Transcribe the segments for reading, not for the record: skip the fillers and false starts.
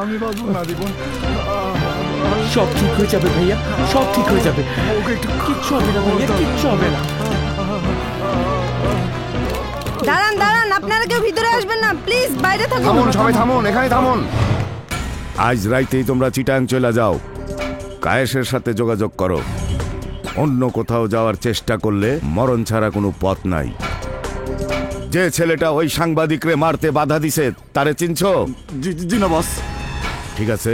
আমি বাঁচবো না জীবন। সব ঠিক হয়ে যাবে ভাইয়া, সব ঠিক হয়ে যাবে। ওকে একটু কিচ্ছু হবে না ভাইয়া, কিচ্ছু হবে না। দাঁড়ান দাঁড়ান, আপনারা কেউ ভিতরে আসবেন না প্লিজ, বাইরে থাকুন। থামুন সবাই, থামুন, এখানে থামুন। আজ রাইতেই তোমরা চিটাং চলে যাও, কায়েসের সাথে যোগাযোগ করো। অন্য কোথাও যাওয়ার চেষ্টা করলে মরণ ছাড়া কোনো পথ নাই। যে ছেলেটা ওই সাংবাদিকরে মারতে বাধা দিছে তারে চিনছো? জি না বস। ঠিক আছে,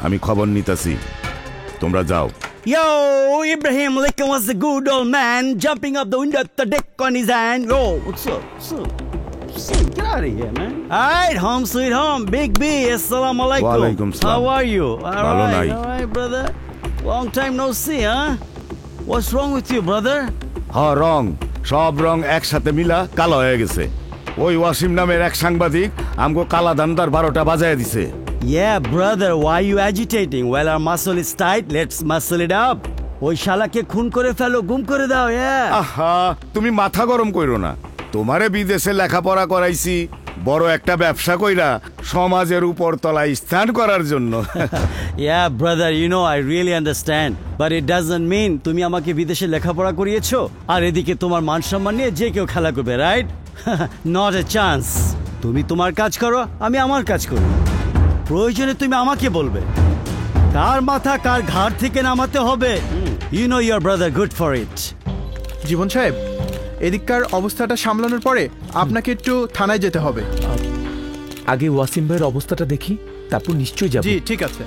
আমি খবর নিতেছি, তোমরা যাও। Yo, Ibrahim Lincoln was a good old man, jumping up the window at the deck on his hand. Yo, what's up? Get out of here, man. All right, home sweet home. Big B, assalamu alaikum. Walaikum salam. How are you? All right, brother. Long time no see, huh? What's wrong with you, brother? হ্যাঁ, রং, সব রং একসাথে মিলা কালো হয়ে গেছে। ওই ওয়াসিম নামের এক সাংবাদিক আমগো কালা দান্দার 12টা বাজায় দিছে। Yeah, brother, why are you agitating? Well, our muscle is tight, let's muscle it up. ওই শালাকে খুন করে ফেলো, গুম করে দাও, আহা, তুমি মাথা গরম কইরো না। তোমারে বিদেশে লেখাপড়া করাইছি বড় একটা ব্যবসা কইরা সমাজের উপর তলায় স্থান করার জন্য। Yeah, brother, you know I really understand, but it doesn't mean তুমি আমাকে বিদেশে লেখাপড়া করিয়েছো আর এদিকে তোমার মান সম্মান নিয়ে যে কেউ খেলা করবে, রাইট? Not a chance. তুমি তোমার কাজ করো, আমি আমার কাজ করি। প্রয়োজনে তুমি আমাকে বলবে কার মাথা কার ঘাট থেকে নামাতে হবে। You know your brother good for it. জীবন সাহেব, এদিককার অবস্থাটা সামলানোর পরে আপনাকে একটু থানায় যেতে হবে। আগে ওয়াসিম ভাইয়ের অবস্থাটা দেখি, তারপর নিশ্চয়ই যাব। জি ঠিক আছে।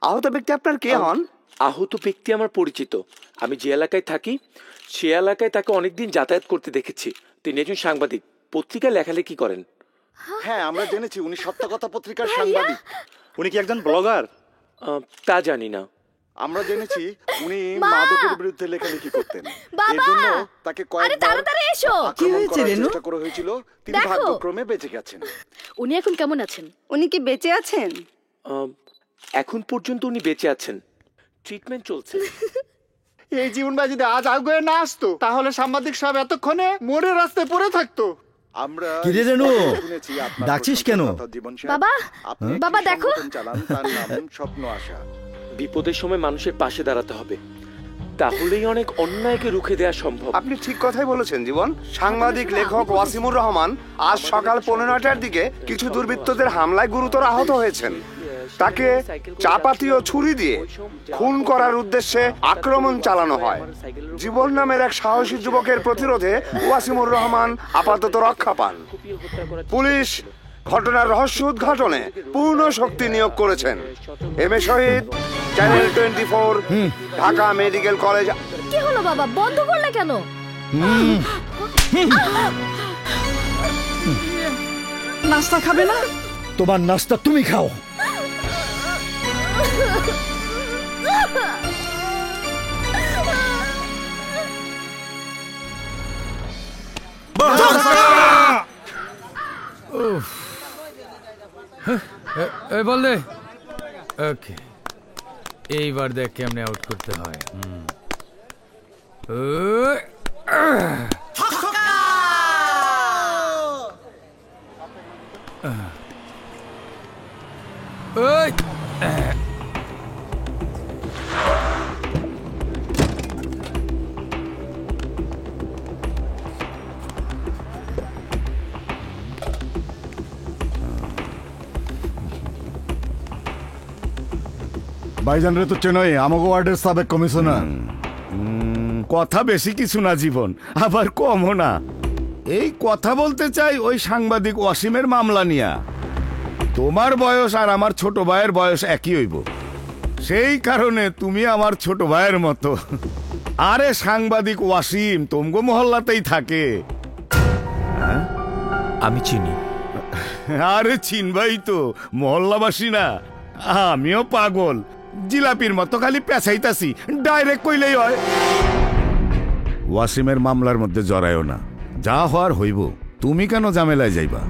আহত ব্যক্তি আপনার কে হন? আহত ব্যক্তি আমার পরিচিত। আমি যে এলাকায় থাকি সে এলাকায় তাকে অনেকদিন যাতায়াত করতে দেখেছি। তিনি একজন সাংবাদিক, পত্রিকায় লেখালেখি করেন। হ্যাঁ, আমরা জেনেছি উনি সত্য কথা পত্রিকার সাংবাদিক। উনি কি একজন ব্লগার? তা জানি না। আমরা জেনেছি উনি মাদকের বিরুদ্ধে লেখালেখি করতেন। এর জন্য তাকে কয়েকবার কি হয়েছে রেনু? চেষ্টা করা হয়েছিল, তিনি ভাগ্যক্রমে বেঁচে গেছেন। উনি এখন কেমন আছেন? উনি কি বেঁচে আছেন? এখন পর্যন্ত উনি বেঁচে আছেন, ট্রিটমেন্ট চলছে। এই জীবন ভাই যদি আজ আগে না আসতো তাহলে সাংবাদিক সাহেব এতক্ষণে মোড়ে রাস্তায় পড়ে থাকতো। আমরা কিরে রেনু, ডাকছিস কেন? বাবা, বাবা দেখো। চালান, তার নাম স্বপ্ন আশা। বিপদের সময় মানুষের পাশে দাঁড়াতে হবে, তাহলেই অনেক অন্যায়কে রুখে দেওয়া সম্ভব। আপনি ঠিক কথাই বলেছেন জীবন। সাংবাদিক লেখক ওয়াসিমুর রহমান আজ সকাল 15টার দিকে কিছু দুর্বৃত্তদের হামলায় গুরুতর আহত হয়েছেন। তাকে চাপাতি ও ছুরি দিয়ে খুন করার উদ্দেশ্যে আক্রমণ চালানো হয়। জীবন নামের এক সাহসী যুবকের প্রতিরোধে ওয়াসিমুর রহমান আপাতত রক্ষা পান। পুলিশ ঘটনার রহস্য উদ্ঘাটনে পূর্ণ শক্তি নিয়োগ করেছেন। M A Shahid, channel 24, Dhaka medical college. কি হলো বাবা, বন্ধ করলে কেন? নাস্তা খাবে না? তোমার নাস্তা তুমি খাও। বল দে। ওকে, এইবার দেখ কেমনে আউট করতে হয়। ভাইজান রে তো চেনই, আমাগো ওয়ার্ডের সাবেক কমিশনার। কথা বেশি কিছু না জীবন, আবার কমও না। এই কথা বলতে চাই ওই সাংবাদিক ওয়াসিমের মামলা নিয়া। তোমার বয়স আর আমার ছোট ভাইয়ের বয়স একই হইব, সেই কারণে তুমি আমার ছোট ভাইয়ের মতো। আরে সাংবাদিক ওয়াসিম তোমগো মহল্লাতেই থাকে। আমি চিনি। আরে চিনবাই তো, মহল্লাবাসী না। আমিও পাগল, জিলাপির মতো খালি পেঁচাইতাছি, ডাইরেক্ট কইলেই হয়। ওয়াসিমের মামলার মধ্যে জড়ায়ও না, যা হওয়ার হইব। তুমি কেন ঝামেলায় যাইবা?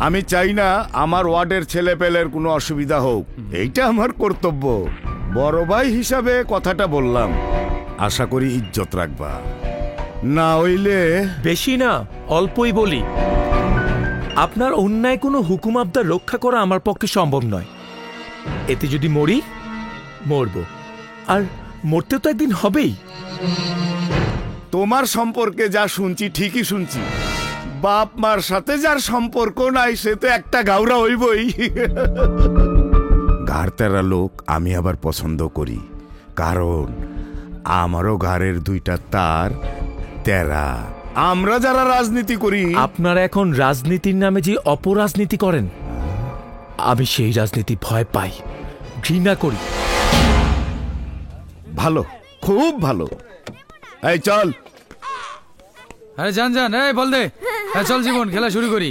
আমি চাই না আমার ওয়ার্ডের ছেলে পেলের কোনো অসুবিধা হোক, এইটা আমার কর্তব্য। বড় ভাই হিসাবে কথাটা বললাম, আশা করি ইজ্জত রাখবা। না হইলে বেশি না, অল্পই বলি। আপনার অন্যায় কোনো হুকুম আবদার রক্ষা করা আমার পক্ষে সম্ভব নয়। এতে যদি মরি মরব, আর মরতে তো একদিন হবেই। তোমার সম্পর্কে যা শুনছি ঠিকই শুনছি। বাপ মার সাথে যার সম্পর্ক নাই সে তো একটা গাউরা হইবই। ঘাড় তেরা লোক আমি আবার পছন্দ করি, কারণ আমারও ঘাড়ের দুইটা তার তেরা। আমরা যারা রাজনীতি করি, আপনারা এখন রাজনীতির নামে যে অপরাজনীতি করেন, আমি সেই রাজনীতি ভয় পাই, ঘৃণা করি। ভালো, খুব ভালো। এই চল। আরে যান যান, এই বল দে। হ্যাঁ চল জীবন, খেলা শুরু করি।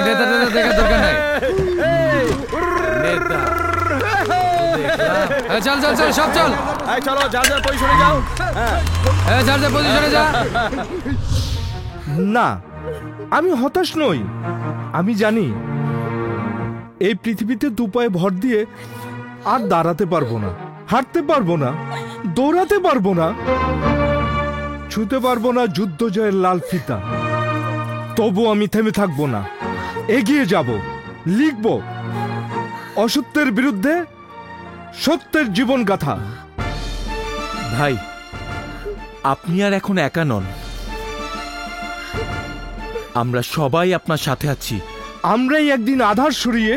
নেতা দেখার দরকার নাই। নেতা চল চল চল, সব চল। চলো, যার যার পজিশনে যাও। হ্যাঁ যার যার পজিশনে যা। না, আমি হতাশ নই। আমি জানি এই পৃথিবীতে দুপায়ে ভর দিয়ে আর দাঁড়াতে পারবো না, হাঁটতে পারবো না, দৌড়াতে পারবো না, ছুঁতে পারবো না যুদ্ধ জয়ের লাল ফিতা। তবু আমি থেমে থাকবো না, এগিয়ে যাব, লিখব অসত্যের বিরুদ্ধে সত্যের জীবন গাথা। ভাই, আপনি আর এখন একা নন, আমরা সবাই আপনার সাথে আছি। আমরাই একদিন আধার সরিয়ে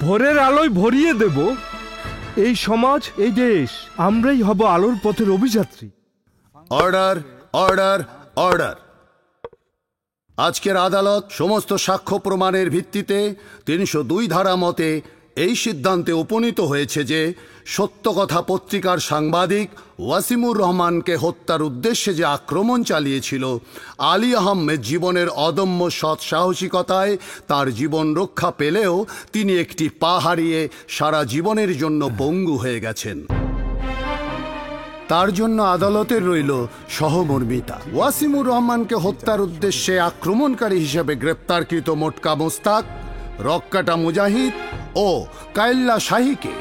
ভোরের আলোয় ভরিয়ে দেব এই সমাজ, এই দেশ। আমরাই হব আলোর পথের অভিযাত্রী। Order, order, order. আজকের আদালত সমস্ত সাক্ষ্য প্রমাণের ভিত্তিতে ৩০২ ধারা মতে এই সিদ্ধান্তে উপনীত হয়েছে যে সত্য কথা পত্রিকার সাংবাদিক ওয়াসিমুর রহমানকে হত্যার উদ্দেশ্যে যে আক্রমণ চালিয়েছিল, আলী আহমেদ জীবনের অদম্য সৎ সাহসিকতায় তার জীবন রক্ষা পেলেও তিনি একটি পা হারিয়ে সারা জীবনের জন্য পঙ্গু হয়ে গেছেন। তার জন্য আদালতের রইল সহমর্মিতা। ওয়াসিমুর রহমানকে হত্যার উদ্দেশ্যে আক্রমণকারী হিসেবে গ্রেপ্তারকৃত মোটকা মোস্তাক, রক্কাটা মুজাহিদ ও কাইল্লা শাহীকে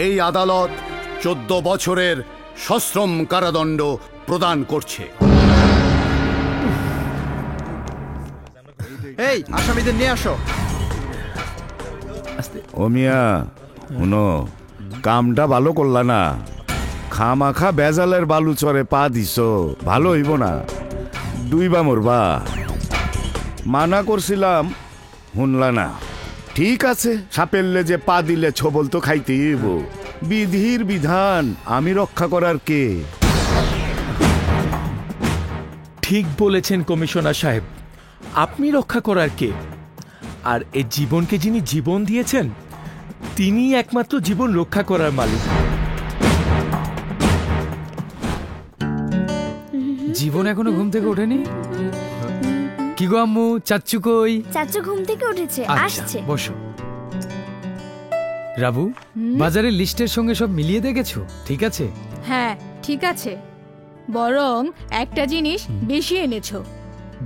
এই আদালত 14 বছরের সশ্রম কারাদণ্ড প্রদান করছে। এই আসামিদের নিয়ে আসো। ও মিয়া, শুনো, কামটা ভালো করলা না। খামাখা বেজালের বালু চরে পা দিছ, ভালো হইব না, দুইবা মরবা। মানা করছিলাম, শুনলা না। ঠিক আছে, সাপেললে যে পা দিলে ছবল তো খাইতেই হইব। বিধির বিধান আমি রক্ষা করার কে? ঠিক বলেছেন কমিশনার সাহেব, আপনি রক্ষা করার কে? আর এই জীবনকে যিনি জীবন দিয়েছেন, তিনি একমাত্র জীবন রক্ষা করার মালিক। জীবন এখনো ঘুম থেকে ওঠেনি? কি গো আম্মু, চাচ্চু কই? চাচু ঘুম থেকে উঠেছে, আসছে। বসো। রাবু, বাজারের লিস্টের সঙ্গে সব মিলিয়ে দেখেছো? ঠিক আছে? হ্যাঁ ঠিক আছে, বরং একটা জিনিস বেশি এনেছো।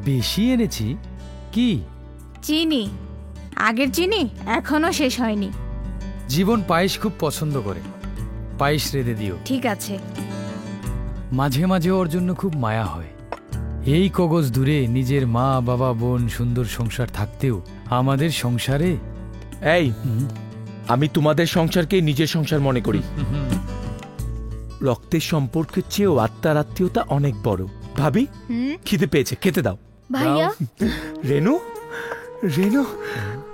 বেশি এনেছি? কি? চিনি। আগের চিনি এখনো শেষ হয়নি। জীবন পায়েস খুব পছন্দ করে, পায়েস রেঁধে দিও। ঠিক আছে। মাঝে মাঝে ওর জন্য খুব মায়া হয়। এই কগজ দূরে নিজের মা বাবা বোন সুন্দর সংসার থাকতেও আমাদের সংসারে। এই, আমি তোমাদের সংসারকে নিজের সংসার মনে করি। রক্তের সম্পর্কের চেয়েও আত্মার আত্মীয়তা অনেক বড়। ভাবি, খিদে পেয়েছে, খেতে দাও। ভাইয়া। রেনু, রেনু,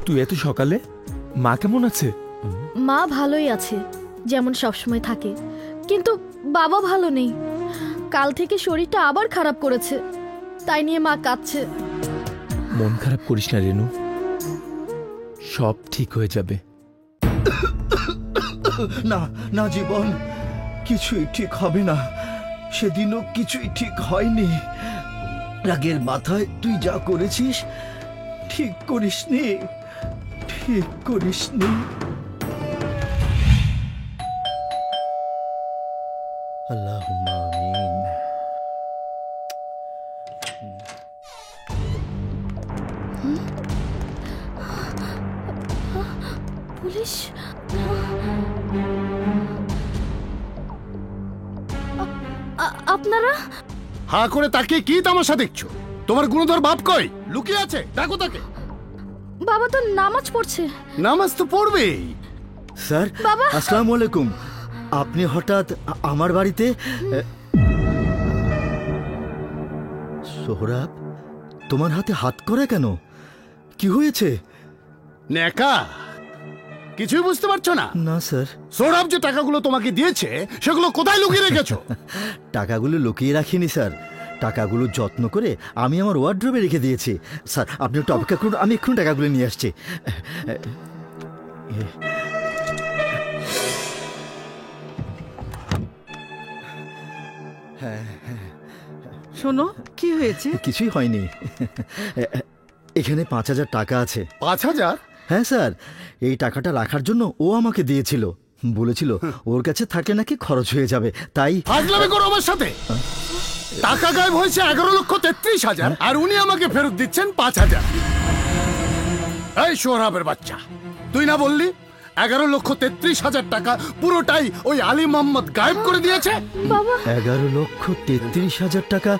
তুই এত সকালে? মা কেমন আছে? মা ভালোই আছে, যেমন সবসময় থাকে, কিন্তু বাবা ভালো নেই। কাল থেকে শরীরটা আবার খারাপ করেছে, তাই নিয়ে মা কাঁদছে। মন খারাপ করিস না রেনু, সব ঠিক হয়ে যাবে। না না জীবন, কিছুই ঠিক হবে না। সেদিনও কিছুই ঠিক হয়নি। রাগের মাথায় তুই যা করেছিস ঠিক করিসনি, ঠিক করিসনি। আল্লাহুম্মা আমিন। পুলিশ? আপনারা? হা করে তাকে কি তামাশা দেখছো? তোমার গুণধর বাপ কই? লুকিয়ে আছে, ডাকো তাকে। বাবা তো নামাজ পড়ছে। নামাজ তো পড়বেই। স্যার, বাবা। আসসালামু আলাইকুম। আপনি হঠাৎ আমার বাড়িতে? সোহরাব, তোমার হাতে হাত করে কেন? কি হয়েছে? নেকা, কিছুই বুঝতে পারছো না? না স্যার। সৌরভ যে টাকাগুলো তোমাকে দিয়েছে সেগুলো কোথায় লুকিয়ে রেখেছো? টাকাগুলো লুকিয়ে রাখিনি স্যার, টাকাগুলো যত্ন করে আমি আমার ওয়ার্ড্রোবে রেখে দিয়েছি। স্যার, আপনি একটু অপেক্ষা করুন, আমি এক্ষুনি টাকাগুলো নিয়ে আসছি। শোনো, কি হয়েছে? কিছুই হয়নি। এখানে 5,000 টাকা আছে। 5,000? হ্যাঁ স্যার, এই টাকাটা রাখার জন্য ও আমাকে দিয়েছিল। বলেছিল ওর কাছে থাকলে নাকি খরচ হয়ে যাবে, তাই। ফাজলামি করো আমার সাথে। টাকা গায়েব হয়েছে 11,33,000 আর উনি আমাকে ফেরত দিচ্ছেন 5,000। এই সোহরাবের বাচ্চা, তুই না বললি 11,33,000 টাকা পুরোটাই ওই আলী মোহাম্মদ গায়েব করে দিয়েছে? 11,33,000 টাকা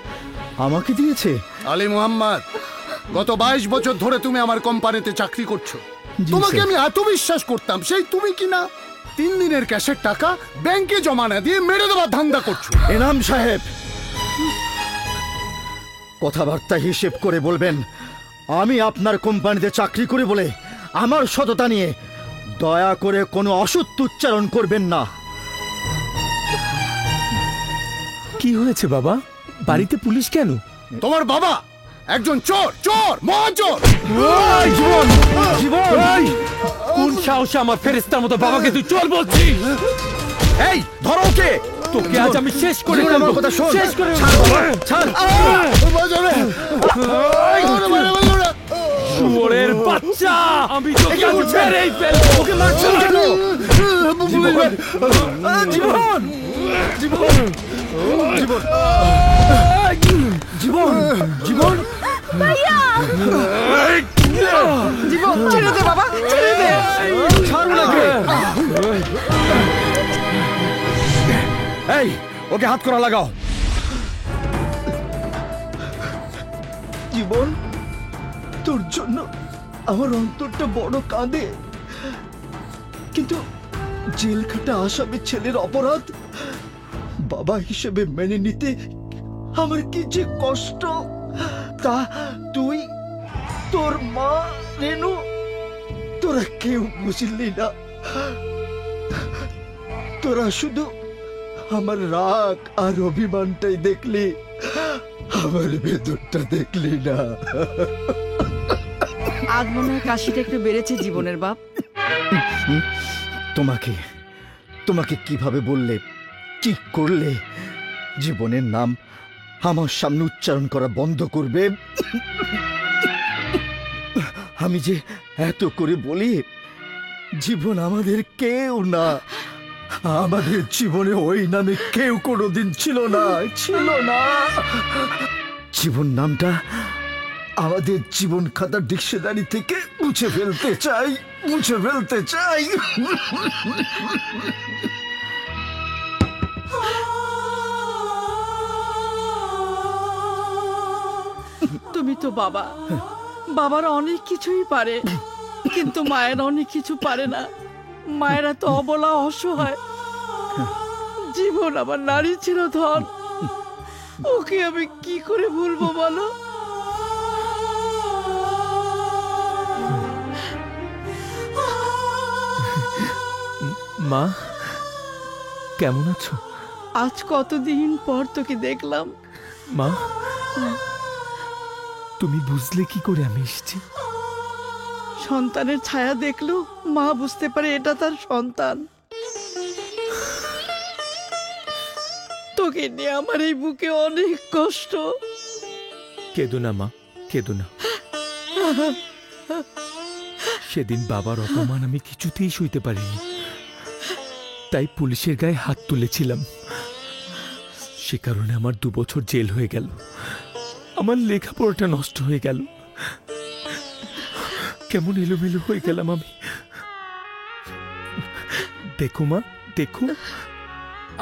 আমাকে দিয়েছে? আলী মোহাম্মদ, গত 22 বছর ধরে তুমি আমার কোম্পানিতে চাকরি করছো। তোমাকে আমি এত বিশ্বাস করতাম, সেই তুমি কিনা 3 দিনের ক্যাশের টাকা ব্যাংকে জমা না দিয়ে মেরে দেওয়ার ধান্দা করছো। এনাম সাহেব, কথাবার্তা হিসেব করে বলবেন। আমি আপনার কোম্পানিতে চাকরি করে বলে আমার সততা নিয়ে দয়া করে কোনো অসত্য উচ্চারণ করবেন না। কি হয়েছে বাবা? বাড়িতে পুলিশ কেন? তোমার বাবা একজন চোর, চোর, মহাচোর। জীবন, জীবন, কোন সাহসে আমার ফেরেশতার মতো বাবাকে তুই চোর বলছিস? এই ধরো ওকে, তোকে আজ আমি শেষ করে দেব। আমার কথা শোন। শেষ করে ছাড় বাবা, ছাড়। শুয়োরের বাচ্চা, আমি তোকে আজ মেরেই ফেলবো। ওকে মারছো কেন? জীবন, জীবন, জীবন, জীবন, জীবন, জীবন, ভাইয়া! জীবন, ছেড়ে দে বাবা, ছেড়ে দে। ছাড় ওনাকে। এই, ওকে হাত করা লাগাও। জীবন, তোর জন্য আমার অন্তরটা বড় কাঁদে, কিন্তু জেল খাটা আসামি ছেলের অপরাধ বাবা হিসেবে মেনে নিতে আমার কি যে কষ্ট, তা তুই, তোর মা, রেনু, তোরা কেউ বুঝলি না। তোরা শুধু আমার রাগ আর অভিমানটাই দেখলি, আমার ভেতরটা দেখলি না। আজ মনে হয় কাশিটা একটু বেড়েছে জীবনের বাপ। তোমাকে তোমাকে কিভাবে বললে, কি করলে জীবনের নাম আমার সামনে উচ্চারণ করা বন্ধ করবে? আমি যে এত করে বলি, জীবন আমাদের কেউ না। আমাদের জীবনে ওই নামে কেউ কোনোদিন ছিল না, ছিল না। জীবন নামটা আমাদের জীবন খাতার ডিকশনারি থেকে মুছে ফেলতে চাই, মুছে ফেলতে চাই। তুমি তো বাবা, বাবারা অনেক কিছুই পারে, কিন্তু মায়েরা অনেক কিছু পারে না। মায়েরা তো অবলা, অসহায়। জীবন আমার নারী ছিল ধন, ওকে আমি কি করে ভুলবো বলো? মা, কেমন আছো? আজ কতদিন পর তোকে দেখলাম। মা, তুমি বুঝলে কি করে আমি এসেছি? সন্তানের ছায়া দেখলো মা বুঝতে পারে এটা তার সন্তান। তোকে নিয়ে আমার এই বুকে অনেক কষ্ট। কেঁদো না মা, কেঁদো না। সেদিন বাবার অপমান আমি কিছুতেই সইতে পারিনি, তাই পুলিশের গায়ে হাত তুলেছিলাম। সে কারণে আমার 2 বছর জেল হয়ে গেল, আমার লেখাপড়াটা নষ্ট হয়ে গেল। কেমন এলোমেলো হয়ে গেলাম আমি। দেখো মা, দেখো,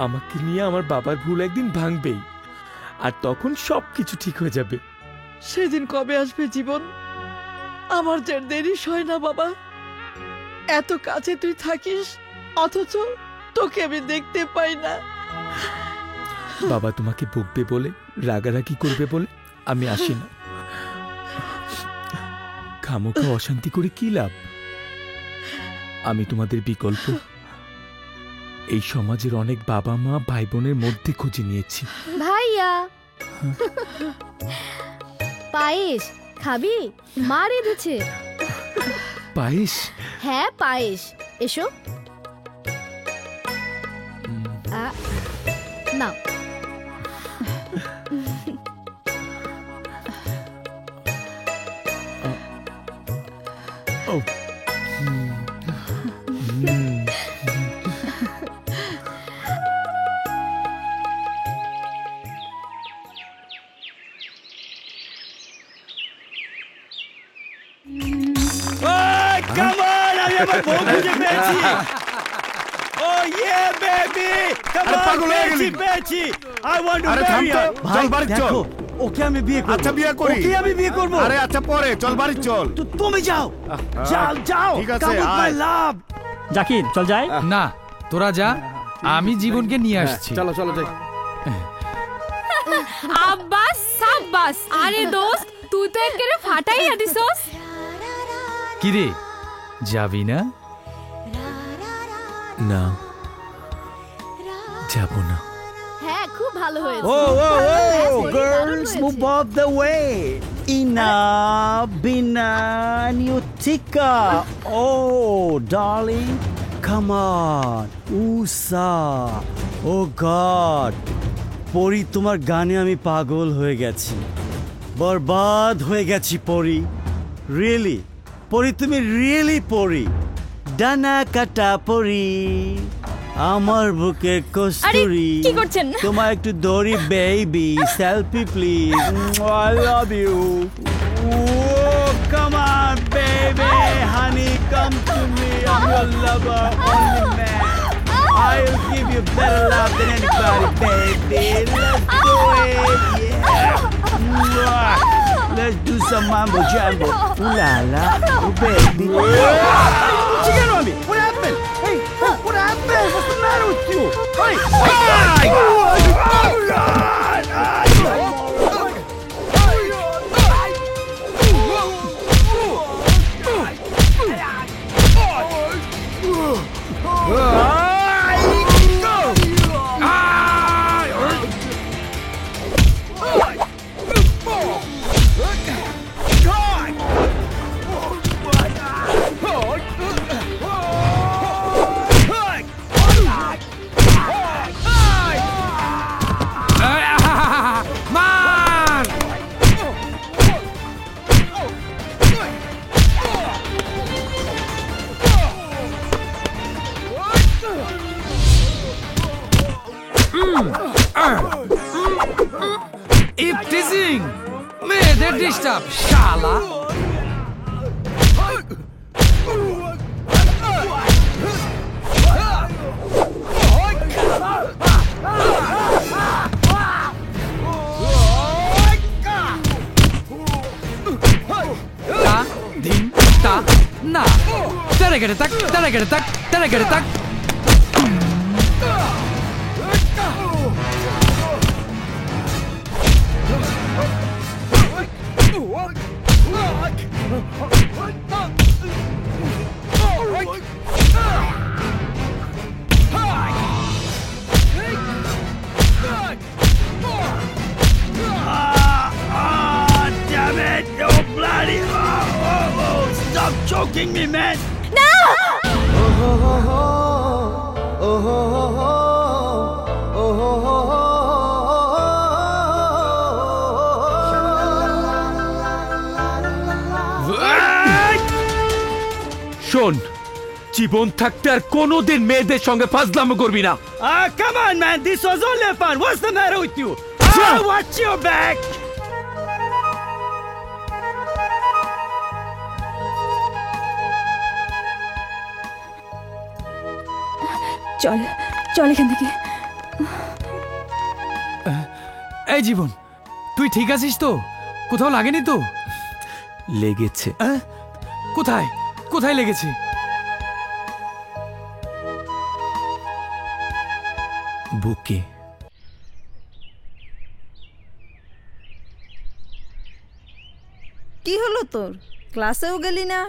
আমাকে নিয়ে আমার বাবার ভুল একদিন ভাঙবেই, আর তখন সবকিছু ঠিক হয়ে যাবে। সেদিন কবে আসবে জীবন? আমার যে দেরি হয় না বাবা। এত কাছে তুই থাকিস অথচ তোকে আমি দেখতে পাই না। বাবা তোমাকে বকবে বলে, রাগারাগি করবে বলে আমি আসি না। খামোখা অশান্তি করে কি লাভ? আমি তোমাদের বিকল্প এই সমাজের অনেক বাবা মা ভাই বোনের মধ্যে খুঁজে নিয়েছি। ভাইয়া পায়েস খাবি? মা রেঁধেছে। পায়েস? হ্যাঁ পায়েস, এসো। নাও। Come on! আমি আমার বউ খুঁজে পেয়েছি। Oh yeah baby! Come on, পেয়েছি। I want to marry her. চল বাড়ি চল। দেখো, ওকে আমি বিয়ে করব। আচ্ছা বিয়ে করি। ওকে আমি বিয়ে করব। আরে আচ্ছা পরে চল বাড়ি চল। তুমি যাও। যাও। ঠিক আছে, Come with my আয়। love. জাকির চল যাই। না তোরা যা, আমি জীবনকে নিয়ে আসছি। চলো চলো যাই। আব্বাস সাব্বাস। আরে দোস্ত তুই তো একেবারে ফাটাইয়া দিছস। কিরে যাবি না? না, যাব না। হ্যাঁ খুব ভালো হয়েছে। Oh, girls, move off the way. Ina, Bina, Newtika. Oh, darling, come on. Usa. Oh God. পরি, তোমার গানে আমি পাগল হয়ে গেছি, বরবাদ হয়ে গেছি পরি। রিয়েলি পরি, তুমি রিয়েলি পরি, ডানা কাটা পরি, আমার বুকের কস্তুরি। কি করছেন? তোমার একটু দড়ি baby, selfie please. I love you. Come on baby, honey come to me, I am your lover, only man. I'll give you better love than anybody, baby. Let's do it, yeah. Mwah. Let's do some mambo jumbo. Ooh la la, oh baby. What you got on me? What happened? Hey, what happened? What's the matter with you? Hey, hey! Oh God! Eve teasing মেয়েদের disturb শালা। তা দিন তা না তারে গেড়ে তাক তারে গেড়ে তাক তারে গেড়ে তাক। Damn it! Oh bloody! Oh! Stop choking me, man! No! শোন, জীবন থাকতে আর কোনোদিন মেয়েদের সঙ্গে ফাজলামো করবি না। Come on, man! This was only fun. What's the matter with you? Watch your back! চল চল এখান থেকে। এই জীবন তুই ঠিক আছিস তো? কোথাও লাগেনি তো? লেগেছে। কোথায় কোথায় লেগেছে? বুকে। কি হলো তোর? ক্লাসেও গেলি না?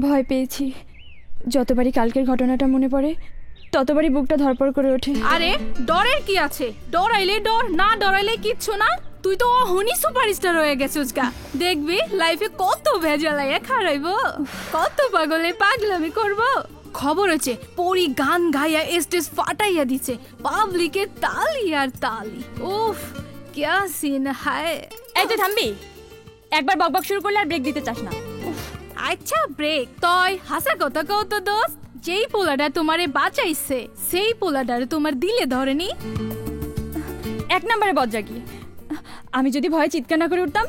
ভয় পেয়েছি। যতবারই কালকের ঘটনাটা মনে পড়ে ততবারই বুকটা ধরপড় করে ওঠে। আরে ডরের কি আছে? ডরাইলে ডর, না ডরাইলে কিচ্ছু না। তুই তো অহনি সুপারস্টার হয়ে গেছিস গা। দেখবি লাইফে কত ভেজালাইয়া খারাইব, কত পাগলে পাগলামি করব। খবর হচ্ছে পরি গান গাইয়া স্টেজ ফাটাইয়া দিছে, পাবলিকের তালি আর তালি। উফ क्या सीन है। এই তুই থামবি? একবার বকবক শুরু করলে আর ব্রেক দিতে চাস না। আচ্ছা ব্রেক তয় হাসা কথা কও তো দোস্ত। যেই পোলাটা তোমারে বাঁচাইছে সেই পোলাটারে তোমার দিলে ধরেনি। এক নম্বরে বজ্জাকি। আমি যদি ভয়ে চিৎকার না করে উঠতাম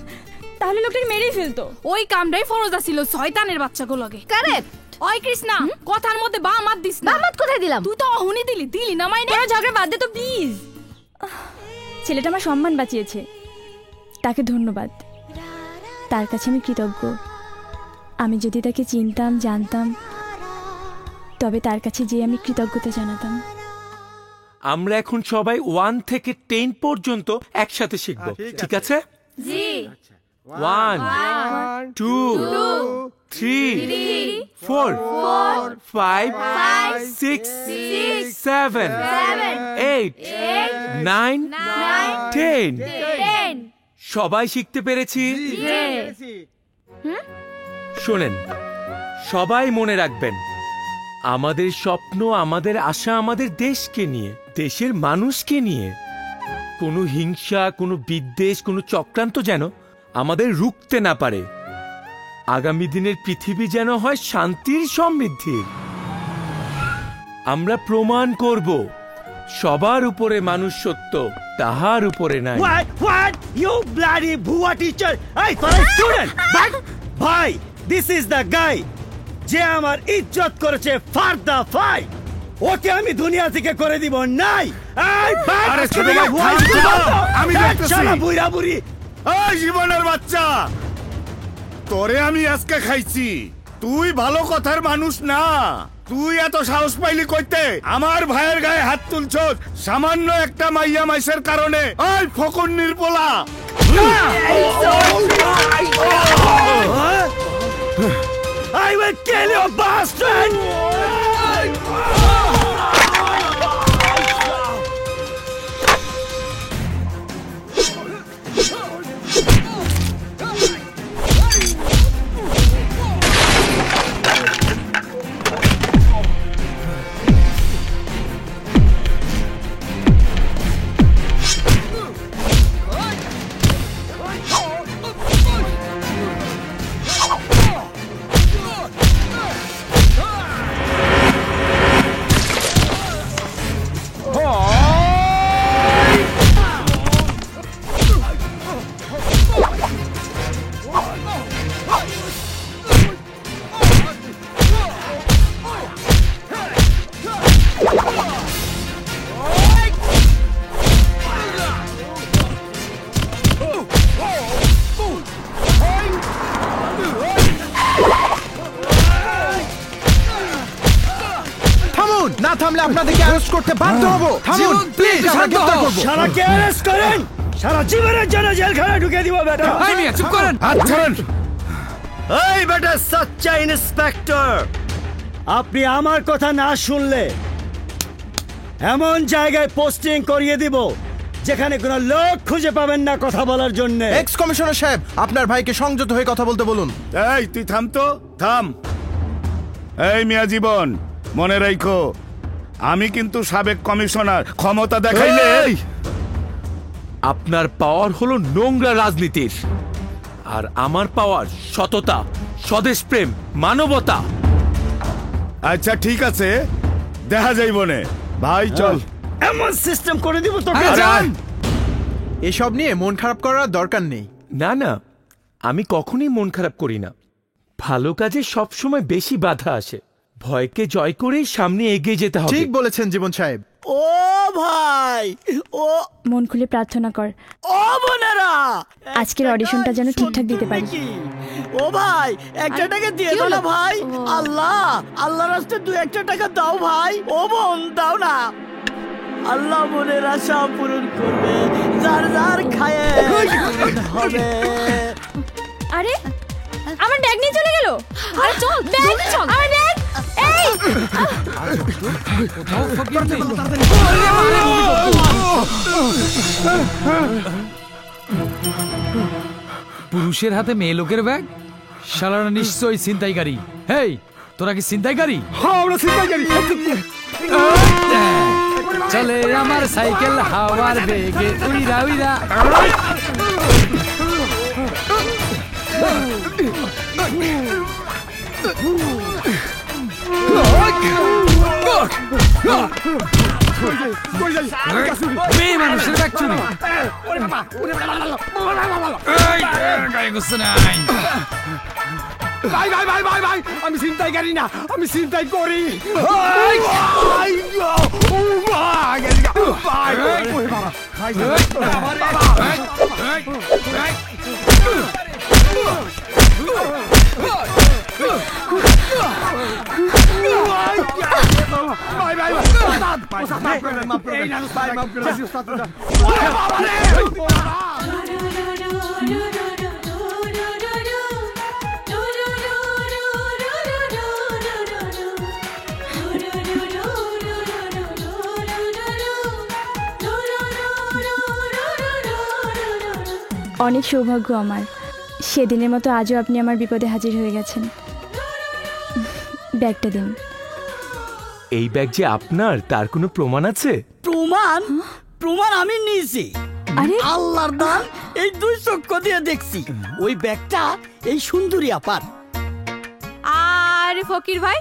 তাহলে লোকটাকে মেরেই ফেলতো। ওই কামটাই ফরজ ছিল শয়তানের বাচ্চাগুলোকে। কারেক্ট। ওই কৃষ্ণা কথার মধ্যে বা মাত দিস না। মাত কোথায় দিলাম? তুই তো অহনি দিলি না মাইনে। তোরা ঝগড়া বাদ দে তো প্লিজ। ছেলেটা আমার সম্মান বাঁচিয়েছে, তাকে ধন্যবাদ। তার কাছে আমি কৃতজ্ঞ। আমি যদি তাকে চিনতাম জানতাম তবে তার কাছে যে আমি কৃতজ্ঞতা জানাতাম। আমরা এখন সবাই 1 থেকে 10 পর্যন্ত একসাথে শিখব, ঠিক আছে? জি। 1 2 3 4 5 6 7 8 9 10 সবাই শিখতে পেরেছি? শোনেন, সবাই মনে রাখবেন, আমাদের স্বপ্ন, আমাদের আশা আমাদের দেশকে নিয়ে, দেশের মানুষকে নিয়ে। কোনো হিংসা, কোনো বিদ্বেষ, কোনো চক্রান্ত যেন আমাদের রুখতে না পারে। আগামী দিনের পৃথিবী যেন হয় শান্তির, সমৃদ্ধির। আমরা প্রমাণ করব সবার উপরে মানুষ সত্য, তাহার উপরে নাই। What? You bloody ভুয়া টিচার! এই তোরা স্টুডেন্ট! ভাই, this is the guy যে আমার ইজ্জত করেছে ফর দ্য ফাইট। ওকে আমি দুনিয়া থেকে করে দিব নাই। এই ভাই, আরে ছোট ভাই, আমি দেখতেছি। শালা বুইরা বুড়ি। এই জীবনের বাচ্চা, তোরে আমি আজকে খাইছি। তুই ভালো কথার মানুষ না। তুই এত সাহস পাইলি কইতে আমার ভাইয়ের গায়ে হাত তুলছস সামান্য একটা মাইয়া মাইসের কারণে? ওই ফকুন্নির পোলা! I will kill you, bastard! না থামলে আপনাদেরকে অ্যারেস্ট করতে বাধ্য হব। থামুন প্লিজ, আমরা গ্রেফতার করব। শালাকে অ্যারেস্ট করেন, সারা জীবনের জন্য জেলখানায় ঢুকে দিব বেটা। এই মিয়া চুপ করেন। এই বেটা সচ্চা ইন্সপেক্টর, আপনি আমার কথা না শুনলে এমন জায়গায় পোস্টিং করিয়ে দিব যেখানে কোনো লোক খুঁজে পাবেন না কথা বলার জন্য। এক্স কমিশনার সাহেব, আপনার ভাইকে সংযত হয়ে কথা বলতে বলুন। এই তুই থাম তো, থাম। এই মিয়া জীবন, মনে রাখো আমি কিন্তু সাবেক কমিশনার। ক্ষমতা দেখাইলে আপনার পাওয়ার হলো নোংরা রাজনীতির, আর আমার পাওয়ার সততা, স্বদেশপ্রেম, মানবতা। আচ্ছা ঠিক আছে, দেখা যাইব নে। ভাই চল, এমন সিস্টেম করে দিব তোকে। এসব নিয়ে মন খারাপ করার দরকার নেই। না না, আমি কখনোই মন খারাপ করি না। ভালো কাজে সবসময় বেশি বাধা আসে, ভয়কে জয় করে সামনে এগিয়ে যেতে হবে। ঠিক বলেছেন জীবন সাহেব। ও ভাই, ও মন খুলে প্রার্থনা কর ও বোনেরা, আজকের অডিশনটা যেন ঠিকঠাক দিতে পারি। ও ভাই, একটা টাকা দিয়ে দাও না ভাই। আল্লাহ, আল্লাহর রাস্তায় 2-1 টাকা দাও ভাই। ও বোন, দাও না। আল্লাহ মনের আশা পূরণ করবে, যার যার খায় হবে। আরে আমার ব্যাগ নিয়ে চলে গেল। আরে চল, ব্যাগ চল, আমার ব্যাগ। এই কোথাও ফকির নেই। পুরুষের হাতে মেয়ে লোকের ব্যাগ, শালারা নিশ্চয়ই ছিনতাইকারী। হেই, তোরা কি ছিনতাইকারী? হ্যাঁ, আমরা ছিনতাইকারী। চলে আমার সাইকেল হাওয়ার বেগে উইরা উইরা। মেয়ে মানুষের ব্যাগ চুরি। গায়ে গুছে নাই। ভাই ভাই ভাই ভাই ভাই, আমি ছিনতাইকারী না, আমি ছিনতাই করি। অনেক সৌভাগ্য আমার, সেদিনের মতো আজও আপনি আমার বিপদে হাজির হয়ে গেছেন। ব্যাগটা দিন। এই ব্যাগ যে আপনার, তার কোনো প্রমাণ আছে? প্রমাণ? প্রমাণ আমি নিয়েছি। আরে আল্লাহর দান, এই 2 চক্ষু দিয়ে দেখছি ওই ব্যাগটা এই সুন্দরী আপার। আরে ফকির ভাই,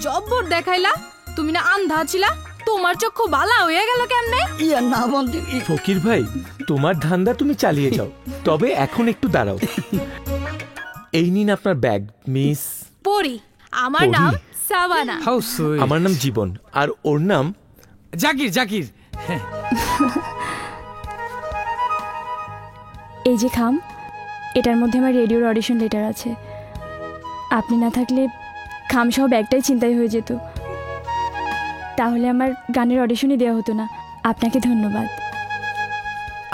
জব্বর দেখাইলা। তুমি না আন্ধা ছিলা, তোমার চক্ষু বালা হয়ে গেল কেমনে? ইয়া না বন্ধু। ফকির ভাই, তোমার ধান্দা তুমি চালিয়ে যাও, তবে এখন একটু দাঁড়াও। এই নিন আপনার ব্যাগ, মিস পরি। আমার পরি? নাম সাবানা। How sweet. আমার নাম জীবন, আর ওর নাম জাকির। জাকির, এই যে খাম, এটার মধ্যে আমার রেডিওর অডিশন লেটার আছে। আপনি না থাকলে খাম সহ ব্যাগটাই চিন্তাই হয়ে যেত, তাহলে আমার গানের অডিশনই দেওয়া হতো না। আপনাকে ধন্যবাদ।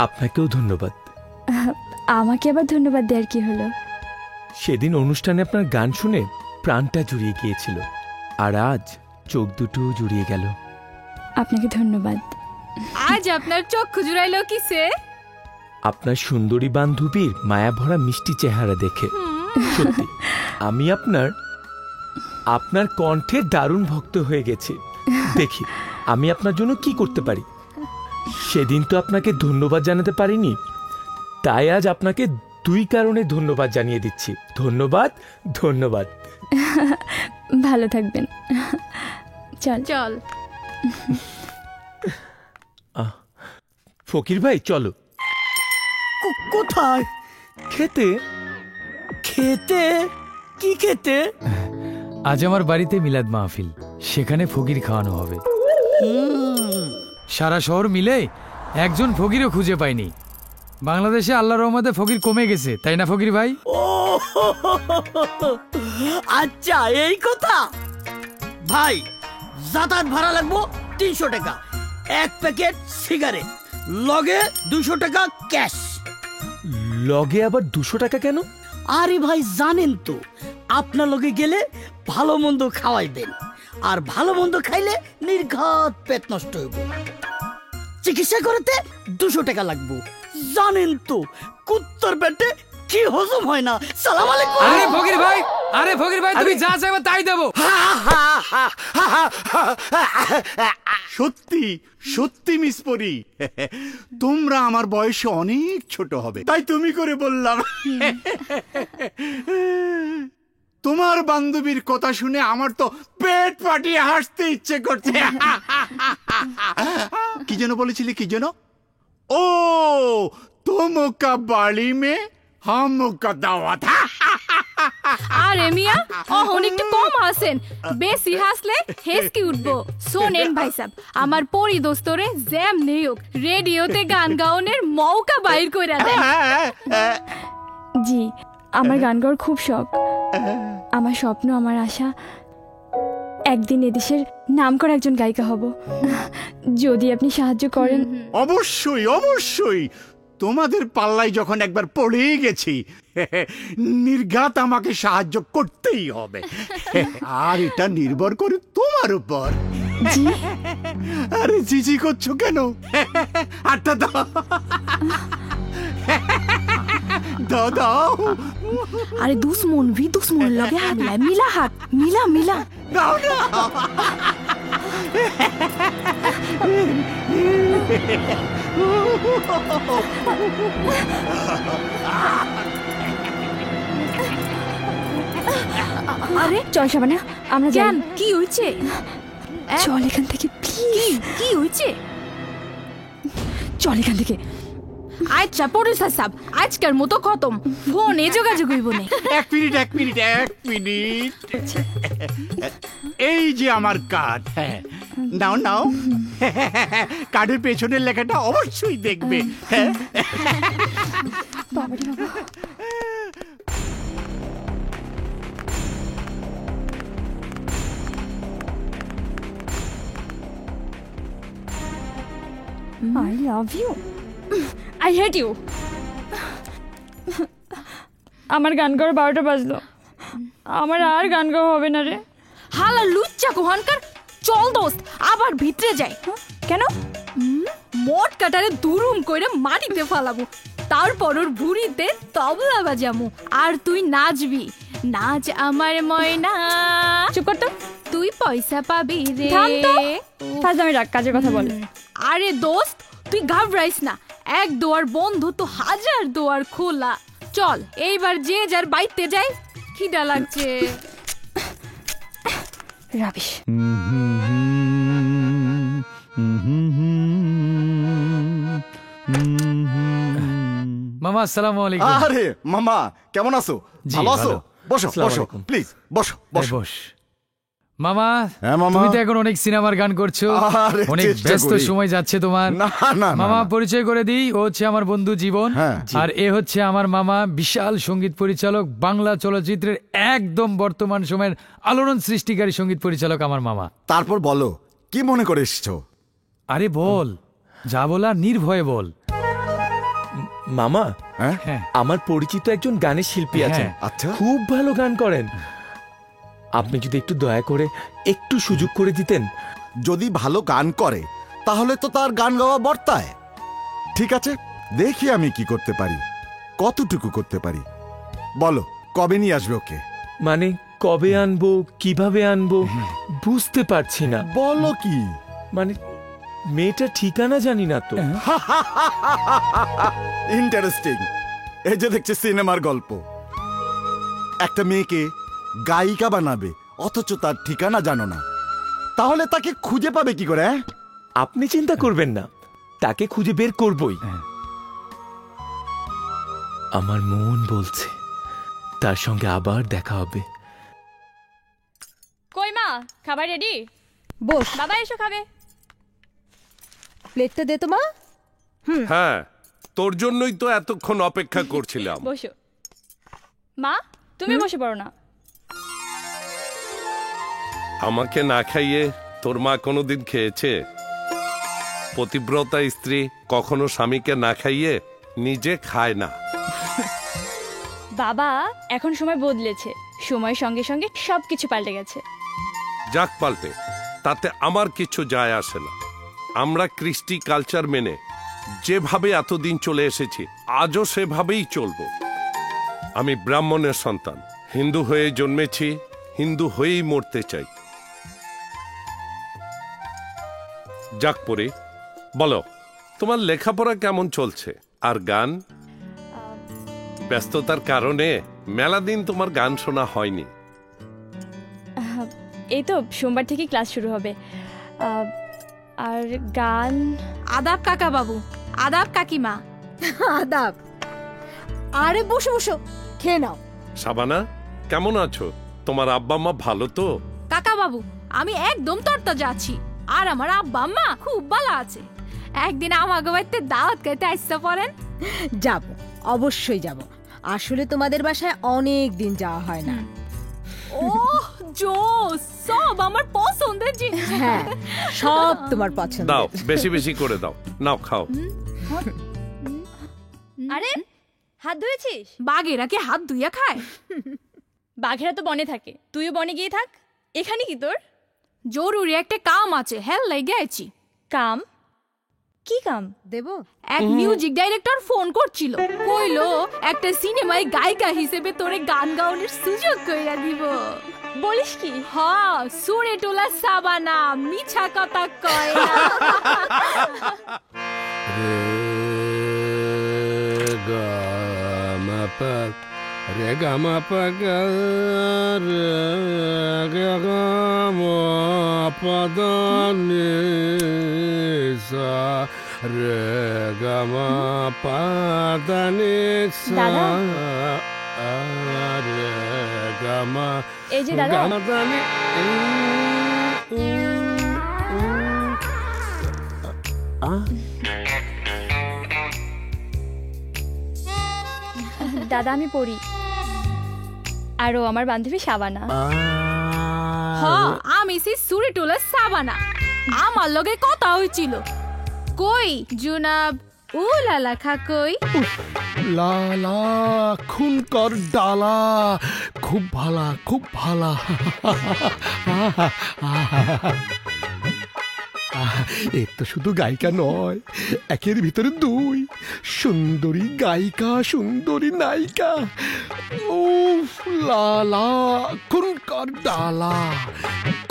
আপনাকেও ধন্যবাদ। আমাকে আবার ধন্যবাদ দেওয়ার কি হলো? সেদিন অনুষ্ঠানে আপনার গান শুনে প্রাণটা জুড়িয়ে গিয়েছিল, আর আজ চোখ দুটো জুড়িয়ে গেল। আপনাকে ধন্যবাদ। আজ আপনার চক্ষু জুড়াইলো কিসে? আপনার সুন্দরী বান্ধবীর মায়াভরা মিষ্টি চেহারা দেখে। সত্যি আমি আপনার কণ্ঠে দারুণ ভক্ত হয়ে গেছি। দেখি আমি আপনার জন্য কি করতে পারি। সেদিন তো আপনাকে ধন্যবাদ জানাতে পারিনি, তাই আজ আপনাকে 2 কারণে ধন্যবাদ জানিয়ে দিচ্ছি। ধন্যবাদ, ধন্যবাদ। ভালো থাকবেন। চল চল। ফকির ভাই, চলো। কোথায়? খেতে। খেতে? কি খেতে? আজ আমার বাড়িতে মিলাদ মাহফিল, সেখানে ফকির খাওয়ানো হবে। সারা শহর মিলে একজন ফকিরও খুঁজে পাইনি। বাংলাদেশে আল্লাহর রহমতে ফকির কমে গেছে, তাই না ফকির ভাই? ও আচ্ছা, এই কথা। ভাই, যাতায়াত ভাড়া লাগবো 300 টাকা, 1 প্যাকেট সিগারেট, লগে 200 টাকা ক্যাশ। লগে আবার 200 টাকা কেন? আরে ভাই, জানেন তো আপনার লগে গেলে ভালো মন্দ খাওয়াইবেন, আর ভালো মন্দ খাইলে নির্ঘাত পেট নষ্ট হইব। চিকিৎসা করতে 200 টাকা লাগবো। জানেন তো কুত্তর পেটে কি হজম হয় না। সালাম আলাইকুম। আরে ফকির ভাই, আরে ফকির ভাই, তুমি যা চাইবে তাই দেবো। সত্যি সত্যি মিস পরি, তোমরা আমার বয়সে অনেক ছোট হবে, তাই তুমি করে বললাম। তোমার বান্ধবীর কথা শুনে আমার তো পেট ফাটিয়ে হাসতে ইচ্ছে করছে। কি যেন বলেছিলে, কি যেন? ও তুমকা বাড়ি মে হামকা দাওয়াত। আরে মিয়া অহন একটু কম হাসেন, বেশি হাসলে হেসকি উঠবো। শোনেন ভাই সাহেব, আমার পরি দোস্তরে জ্যাম নেই হোক রেডিওতে গান গাওনের মৌকা বাইর কইরা দেন। জি, আমার গান গাওয়ার খুব শখ। আমার স্বপ্ন, আমার আশা একদিন এদেশের নামকরা একজন গায়িকা হব। যদি আপনি সাহায্য করেন। অবশ্যই অবশ্যই, তোমাদের পাল্লায় যখন একবার পড়ে গেছি নির্ঘাত আমাকে সাহায্য করতেই হবে। আর এটা নির্ভর করে তোমার উপর। আরে জিজি করছো কেন? আটটা দাও দাও দাও। আরে দুশ্মন লগে হাগলা মিলা হাত মিলা দাও না। আরে চল শাবানা, আমরা যাই। কি হইছে? চল এখান থেকে প্লিজ। কি হইছে? চল এখান থেকে। আচ্ছা পরিসা সাহেব, আজকের মতো খতম, ফোনে যোগাযোগ হইব না। এক মিনিট। এই যে আমার কার্ড, হ্যাঁ নাও কার্ডের পেছনের লেখাটা অবশ্যই দেখবে। হ্যাঁ I love you. I hate you. আমার গান গাওয়ার 12টা বাজলো, আমার আর গান গাওয়া হবে না রে। হালা লুচ্চা কোহানকার, চল দোস্ত আবার ভিতরে যাই। কেন? মোট কাটারে দুরুম কইরে মাটিতে ফালাবো, তারপর ওর ভুড়িতে তবলা বাজামু, আর তুই নাচবি। নাচ আমার ময়না। চুপ কর তো। তুই পয়সা পাবি রে। থাম তো, ফাজলামি রাখ, কাজের কথা বল। আরে দোস্ত তুই ঘাবড়াইস না, এক দুয়ার বন্ধ তো হাজার দুয়ার খোলা। চল এইবার যে যার বাইতে যাই, খিদা লাগছে। রাবিশ। মামা আসসালামু আলাইকুম। আরে মামা কেমন আছো? ভালো আছো? বসো বসো প্লিজ, বসো বসো। মামা, মামা। তুমি তো এখন অনেক সিনেমার গান করছো, আরে, অনেক চেষ্টা ব্যস্ত করি। সময় যাচ্ছে তোমার। না, না, মামা না। পরিচয় করে দিই, ও হচ্ছে আমার বন্ধু জীবন, আর এ হচ্ছে আমার মামা, বিশাল সঙ্গীত পরিচালক, বাংলা চলচ্চিত্রের একদম বর্তমান সময়ের আলোড়ন সৃষ্টিকারী সঙ্গীত পরিচালক আমার মামা। তারপর বলো কি মনে করে এসছো? আরে বল, যা বলা নির্ভয়ে বল। মামা, আমার পরিচিত একজন গানের শিল্পী আছেন, আচ্ছা খুব ভালো গান করেন। আপনি যদি একটু দয়া করে একটু সুযোগ করে দিতেন। যদি ভালো গান করে তাহলে তো তার গান গাওয়া বর্তায়। ঠিক আছে, দেখি আমি কি করতে পারি, কতটুকু করতে পারি। বলো কবে নিয়ে আসবে ওকে? মানে কবে আনবো, কিভাবে আনবো বুঝতে পারছি না। বলো কি? মানে মেয়েটা ঠিকানা জানি না তো। ইন্টারেস্টিং। এই যে দেখছি সিনেমার গল্প, একটা মেয়েকে গায়িকা বানাবে অথচ তার ঠিকানা জানো না, তাহলে তাকে খুঁজে পাবে কি করে? আপনি চিন্তা করবেন না, তাকে খুঁজে বের করবই। আমার মন বলছে তার সঙ্গে আবার দেখা হবে। কই মা, খাবার রেডি? বস। বাবা এসো খাবে। প্লেটটা দে তো মা। হ্যাঁ, তোর জন্যই তো এতক্ষণ অপেক্ষা করছিলাম। বসো। মা তুমি বসে পড়ো না। আমাকে না খাইয়ে তোর মা কোনোদিন খেয়েছে? পতিব্রতা স্ত্রী কখনো স্বামীকে না খাইয়ে নিজে খায় না। বাবা, এখন সময় বদলেছে, সময়ের সঙ্গে সঙ্গে সবকিছু পাল্টে গেছে। যাক পাল্টে, তাতে আমার কিছু যায় আসে না। আমরা কৃষ্টি কালচার মেনে যেভাবে এতদিন চলে এসেছি, আজও সেভাবেই চলবো। আমি ব্রাহ্মণের সন্তান, হিন্দু হয়ে জন্মেছি, হিন্দু হয়েই মরতে চাই। যাক পরে বলো, তোমার লেখাপড়া কেমন চলছে? আর গান? ব্যস্ততার কারণে মেলা দিন তোমার গান শোনা হয়নি। এই তো সোমবার থেকে ক্লাস শুরু হবে। আর গান? আদাব কাকা বাবু, আদাব কাকিমা। আদাব। আরে বসো বসো, খেয়ে নাও। শাবানা, কেমন আছো? তোমার আব্বা মা ভালো তো? কাকা বাবু, আমি একদম তরতাজা আছি। আর আমার আব্বা আম্মা খুব ভালো আছে। একদিন আমাকে বাড়িতে দাওয়াত খাইতে আসতে পারেন? যাব, অবশ্যই যাব। আসলে তোমাদের বাসায় অনেক দিন যাওয়া হয় না। ওহ জোস, সব আমার পছন্দের জিনিস। হ্যাঁ, সব তোমার পছন্দ। দাও, বেশি বেশি করে দাও। নাও খাও। আরে হাত ধুয়েছিস? বাঘেরা কি হাত ধুইয়া খায়? বাঘেরা তো বনে থাকে, তুইও বনে গিয়ে থাক। এখানে কি তোর? জরুরি একটা কাম আছে, হেল লাগে আছি। কাম? কি কাম? দেব? এক মিউজিক ডাইরেক্টর ফোন করছিল, কইলো একটা সিনেমায় গায়িকা হিসেবে তোরে গান গাওয়ানোর সুযোগ কইরা দিব। বলিস কি? হ্যাঁ, সুরে টোলা সাবানা, মিছা কথা কয় না। রে গা মা পা গা রে গা মা পা দা নি সা রে গা মা পা দা নি সা রে গা মা। এই যে দাদা, দা নি দাদা আমি পড়ি, আর ও আমার বান্ধবী শাবানা। হ্যাঁ, আমি সেই সুরে টোলা সাবানা। আমার লগে কথা হইছিল, কই জুনাব উলালা খা কই। লালা খুন কর ডালা, খুব ভালা খুব ভালা। এ তো শুধু গায়িকা নয়, একের ভিতরে দুই, সুন্দরী গায়িকা সুন্দরী নায়িকা। উফ লালা খুন কর ডালা,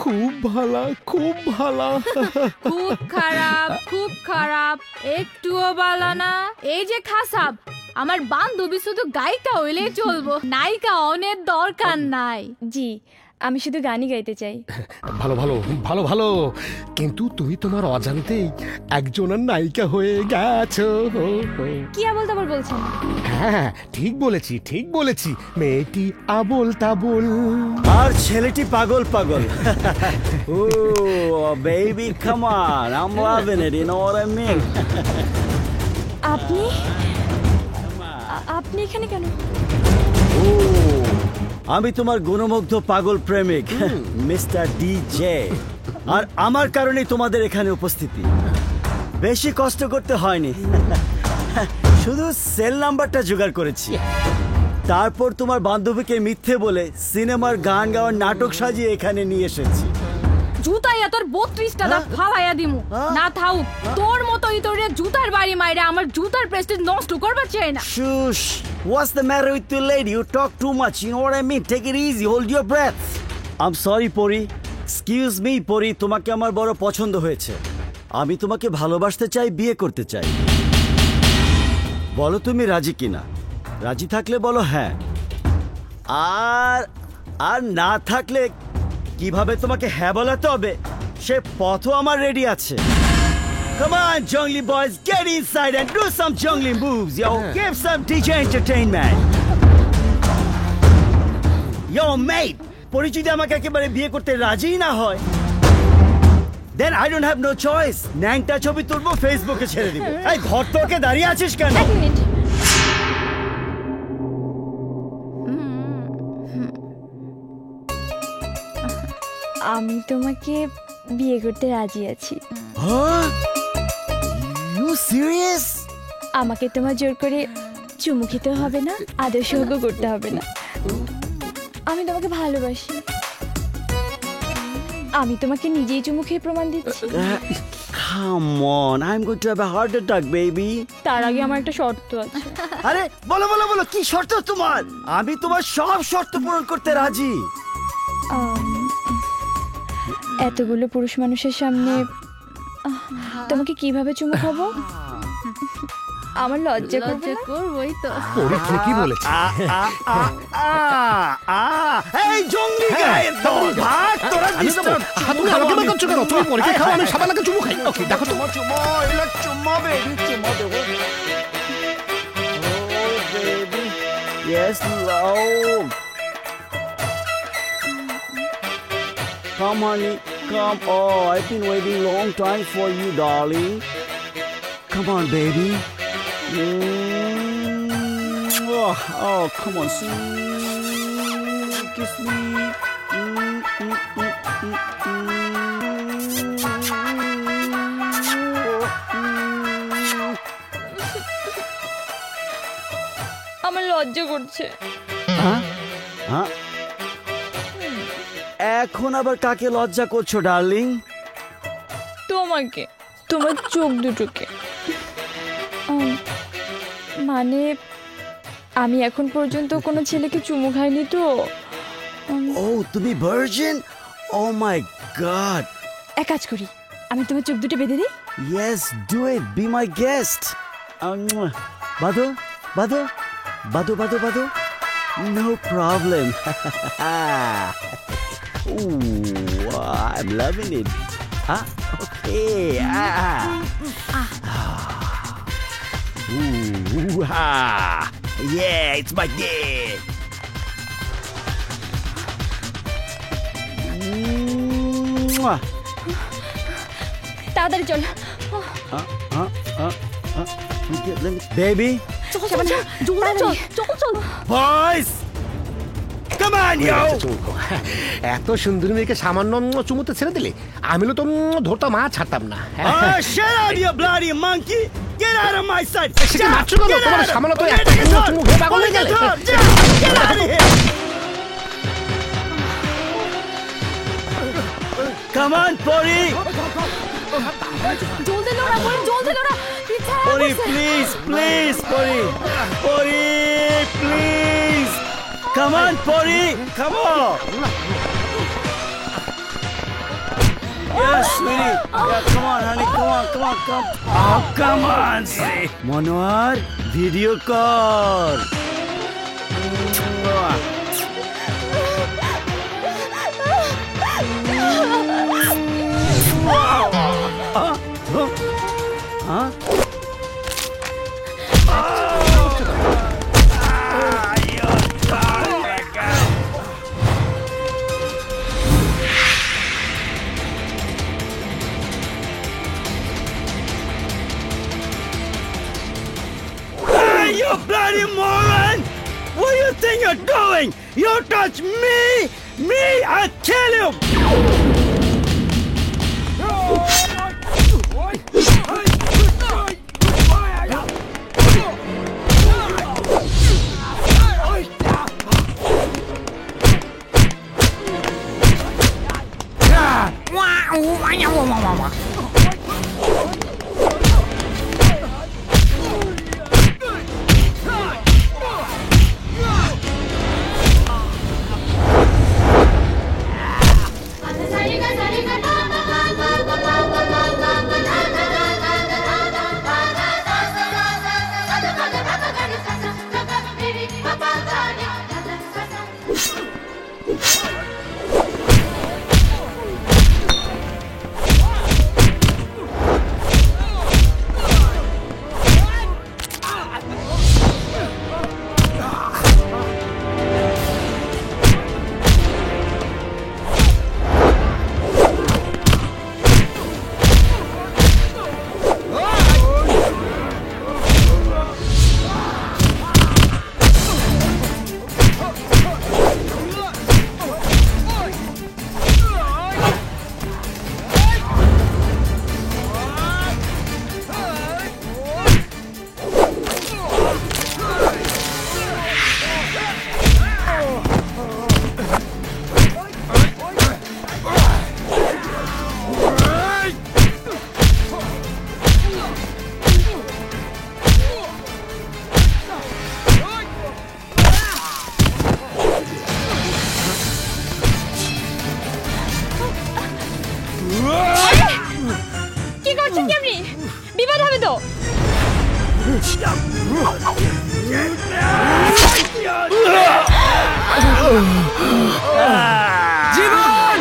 খুব ভালা খুব ভালা। খুব খারাপ, খুব খারাপ, একটুও ভালো না। এই যে খাসাব, আমার বান্ধবী শুধু গায়িকা হইলেই চলবো, নায়িকা অনেক দরকার নাই। জি, আমি শুধু গানই গাইতে চাই। ভালো ভালো ভালো ভালো, কিন্তু তুমি তোমার অজান্তেই একজনের নায়িকা হয়ে গেছো। কি আবল তাবল বলছেন? হ্যাঁ ঠিক বলেছি ঠিক বলেছি, মেয়েটি আবল তাবল আর ছেলেটি পাগল পাগল। Oh baby come on, I am loving it, you know what I mean. আপনি এখানে কেন? আমি তোমার গুণমুগ্ধ পাগল প্রেমিক মিস্টার ডিজে, আর আমার কারণেই তোমাদের এখানে উপস্থিতি। বেশি কষ্ট করতে হয়নি, শুধু সেল নাম্বারটা জোগাড় করেছি। তারপর তোমার বান্ধবীকে মিথ্যে বলে সিনেমার গান গাওয়ার নাটক সাজিয়ে এখানে নিয়ে এসেছি। জুতাইয়া তোর 32টা দাঁত ফালাইয়া দিমু। না থাউ, তোর মতো ইতরে জুতার বাড়ি মাইরা আমার জুতার প্রেস্টিজ নষ্ট করবা চাই না। Shush! What's the matter with you, lady? You talk too much. You know what I mean? Take it easy. Hold your breath. I'm sorry, Pori. Excuse me, Pori. তোমাকে আমার বড় পছন্দ হয়েছে। আমি তোমাকে ভালোবাসতে চাই, বিয়ে করতে চাই। বলো তুমি রাজি কিনা? রাজি থাকলে বলো হ্যাঁ, আর না থাকলে কিভাবে তোমাকে হ্যাঁ বলাতে হবে সে পথও আমার রেডি আছে। Come on, Jungly boys, get inside and do some jungly moves, yo. Give some DJ entertainment. Yo, mate, পরি যদি আমাকে একেবারে বিয়ে করতে রাজি না হয়, then I don't have no choice. ন্যাংটা ছবি তুলবো, ফেসবুকে ছেড়ে দিব। এই ধর, তোকে দাঁড়িয়ে আছিস কেন? আমি তোমাকে বিয়ে করতে রাজি আছি। You serious? আমাকে তোমার জোর করে চুমু খেতে হবে না, আদর সহ্য করতে হবে না। আমি তোমাকে ভালোবাসি। আমি তোমাকে নিজেই চুমু খেয়ে প্রমাণ দিচ্ছি। Come on, I'm going to have a heart attack, baby. তার আগে আমার একটা শর্ত আছে। আরে বলো বলো বলো, কি শর্ত তোমার? আমি তোমার সব শর্ত পূরণ করতে রাজি। এতগুলো পুরুষ মানুষের সামনে তোমাকে কিভাবে চুমু খাবো? আমার লজ্জা করবই তো। পরি ঠিকই বলেছে। এই জঙ্গলি গায়ের দল, ভাগ তোরা ডিস্টার্ব। তুমি আমাকে দেখাচ্ছ কেন? তুমি পরীকে খাও, আমি শাবানাকে চুমু খাই। ওকে দেখো তো, চুমো, এলা চুমো বেবি, চুমো দেবো। Yes, love. Come, honey. Come. Oh, I've been waiting long time for you, darling. Come on, baby. Oh, come on, sweet. Kiss me. আমার লজ্জা করছে। এখন আবার কাকে লজ্জা করছো ডার্লিং? তোমাকে, তোমার চোখ দুটোকে। মানে আমি এখন পর্যন্ত কোনো ছেলেকে চুমু খাইনি তো। ও তুমি ভার্জিন? ও মাই গড। এক কাজ করি, আমি তোমার চোখ দুটো বেঁধে দিই। Yes, do it. Be my guest. বাদো বাদো বাদো বাদো বাদো। No problem. Ooh, I'm loving it. Okay. Ooh, yeah, it's my day. তাড়াতাড়ি চল। Baby. চল চল চল চল। Boys. Come on, yo. এত সুন্দরী মেয়েকে সামান্য চুমুতে ছেড়ে দিলে আমি তো ধরতাম ছাড়তাম না। Shut up, you bloody monkey. Get out of my sight. তোমার সামান্য তো একটা চুমু খেয়ে পাগল হয়ে গেলে। Get out of here. Come on, Pori. জলদি লড়া, জলদি লড়া। Pori, please, please, Pori. Pori, please. Come on, Pori. Come on. Yes, sweetie. Yeah, come on, honey. Come on, come on, come. Oh, come on, sweetie. Manohar, video call. Huh? You bloody moron! What do you think you're doing? You touch me! Me, I'll kill you! Jibon!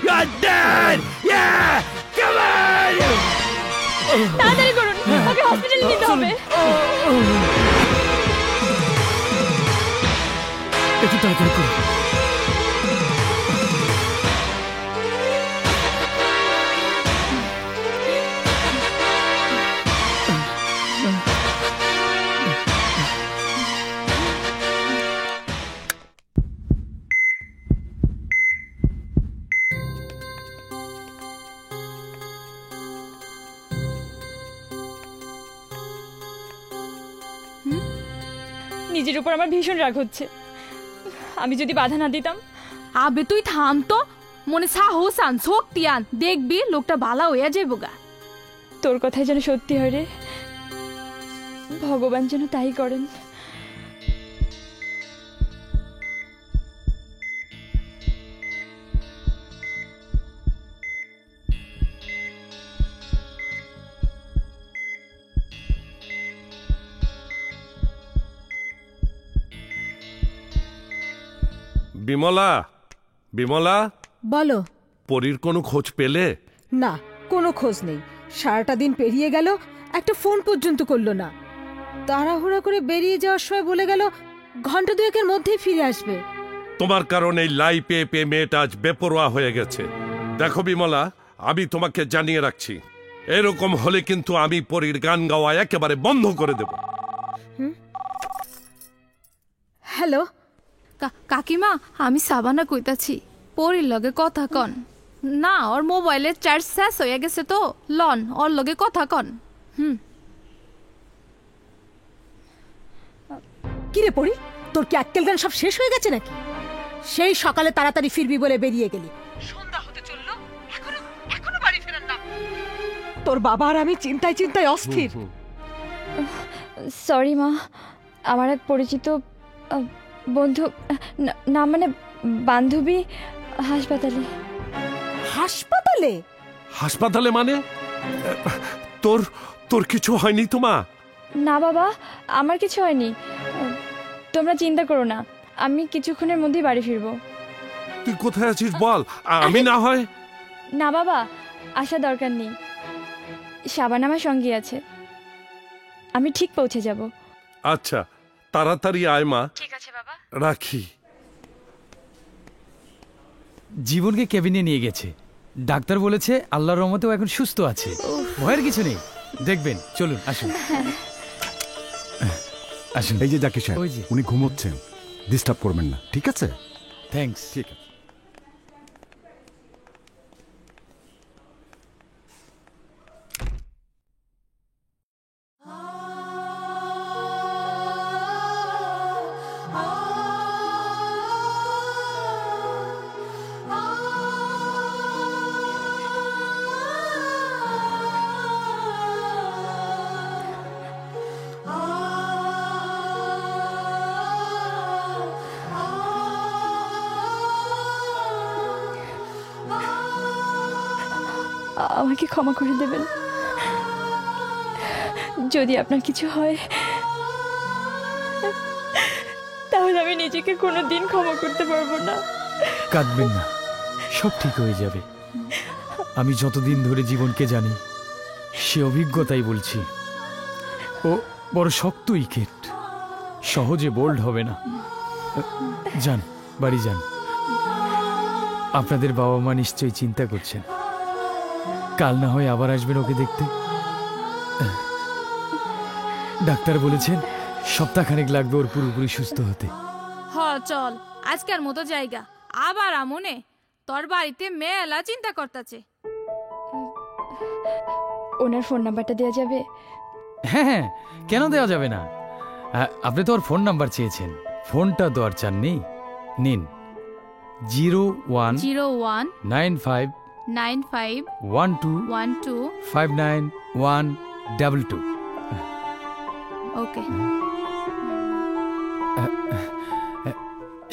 You're dead! Yeah! Come on! তাড়াতাড়ি করুন, ওকে হসপিটালে নিতে হবে। তাড়াতাড়ি করো। নিজের উপর আমার ভীষণ রাগ হচ্ছে। আমি যদি বাধা না দিতাম। আবে তুই থাম তো, মনে সাহস আন, শক্তি আন, দেখবি লোকটা ভালো হইয়া যাইবো গা। তোর কথাই যেন সত্যি হয় রে, ভগবান যেন তাই করেন। বিমলা, বিমলা, বলো। পরীর কোনো খোঁজ পেলে? না, কোনো খোঁজ নেই। সারাটা দিন পেরিয়ে গেল, একটা ফোন পর্যন্ত করলো না। তাড়াহুড়া করে বেরিয়ে যাওয়ার সময় বলে গেল ঘন্টা দুয়েকের মধ্যেই ফিরে আসবে। তোমার কারণে লাই পেয়ে পেয়ে মেয়েটা আজ বেপরোয়া হয়ে গেছে। দেখো বিমলা, আমি তোমাকে জানিয়ে রাখছি, এরকম হলে কিন্তু আমি পরীর গান গাওয়া একেবারে বন্ধ করে দেব। হ্যালো কাকিমা, আমি সাবানা কইতাছি, পরীর লগে কথা কন না। ওর মোবাইলের চার্জ শেষ হয়ে গেছে তো, লন ওর লগে কথা কন। কিরে পড়ি, তোর কি আক্কেল গান সব শেষ হয়ে গেছে নাকি? সেই সকালে তাড়াতাড়ি ফিরবি বলে বেরিয়ে গেলি, সন্ধ্যা হতে চললো, এখনো বাড়ি ফেরার নাম। তোর বাবা আর আমি চিন্তায় চিন্তায় অস্থির। সরি মা, আমার এক পরিচিত বন্ধু, না মানে বান্ধবী হাসপাতালে। হাসপাতালে? হাসপাতালে মানে? তোর তোর কিছু হয়নি তো মা? না বাবা, আমার কিছু হয়নি, তোমরা চিন্তা করো না, আমি কিছুক্ষণের মধ্যেই বাড়ি ফিরবো। তুই কোথায় আছিস বল, আমি না হয়। না বাবা, আসা দরকার নেই, সাবান আমার সঙ্গে আছে, আমি ঠিক পৌঁছে যাব। আচ্ছা, তাড়াতাড়ি আয় মা। ঠিক আছে বাবা, রাখি। জীবনকে কেবিনে নিয়ে গেছে, ডাক্তার বলেছে আল্লাহর রহমতে ও এখন সুস্থ আছে, ভয়ের কিছু নেই, দেখবেন। চলুন আসুন আসুন। এই যে জাকির সাহেব, উনি ঘুমোচ্ছেন, ডিস্টার্ব করবেন না, ঠিক আছে? থ্যাঙ্কস। ঠিক আছে। আমাকে ক্ষমা করে দেবেন, যদি আপনার কিছু হয় তাহলে আমি নিজেকে কোনোদিন ক্ষমা করতে পারবো না। কাঁদবেন না, সব ঠিক হয়ে যাবে। আমি যতদিন ধরে জীবনকে জানি সে অভিজ্ঞতাই বলছি, ও বড় শক্ত উইকেট, সহজে বোল্ড হবে না। যান, বাড়ি যান। আপনাদের বাবা মা নিশ্চয়ই চিন্তা করছেন, কাল না হয় আবার আসবেন ওকে দেখতে। ডাক্তার বলেছেন সপ্তাহখানেক লাগবে ওর পুরোপুরি সুস্থ হতে। হ চল, আজকের মতো জায়গা, আবার আমনে তোর বাড়িতে মেলা চিন্তা করতেছে। ওনার ফোন নাম্বারটা দেওয়া যাবে? হ্যাঁ হ্যাঁ, কেন দেওয়া যাবে না? আপনি তো ওর ফোন নাম্বার চেয়েছেন, ফোনটা দেওয়ার চাননি, নিন। 01959512595122। ওকে,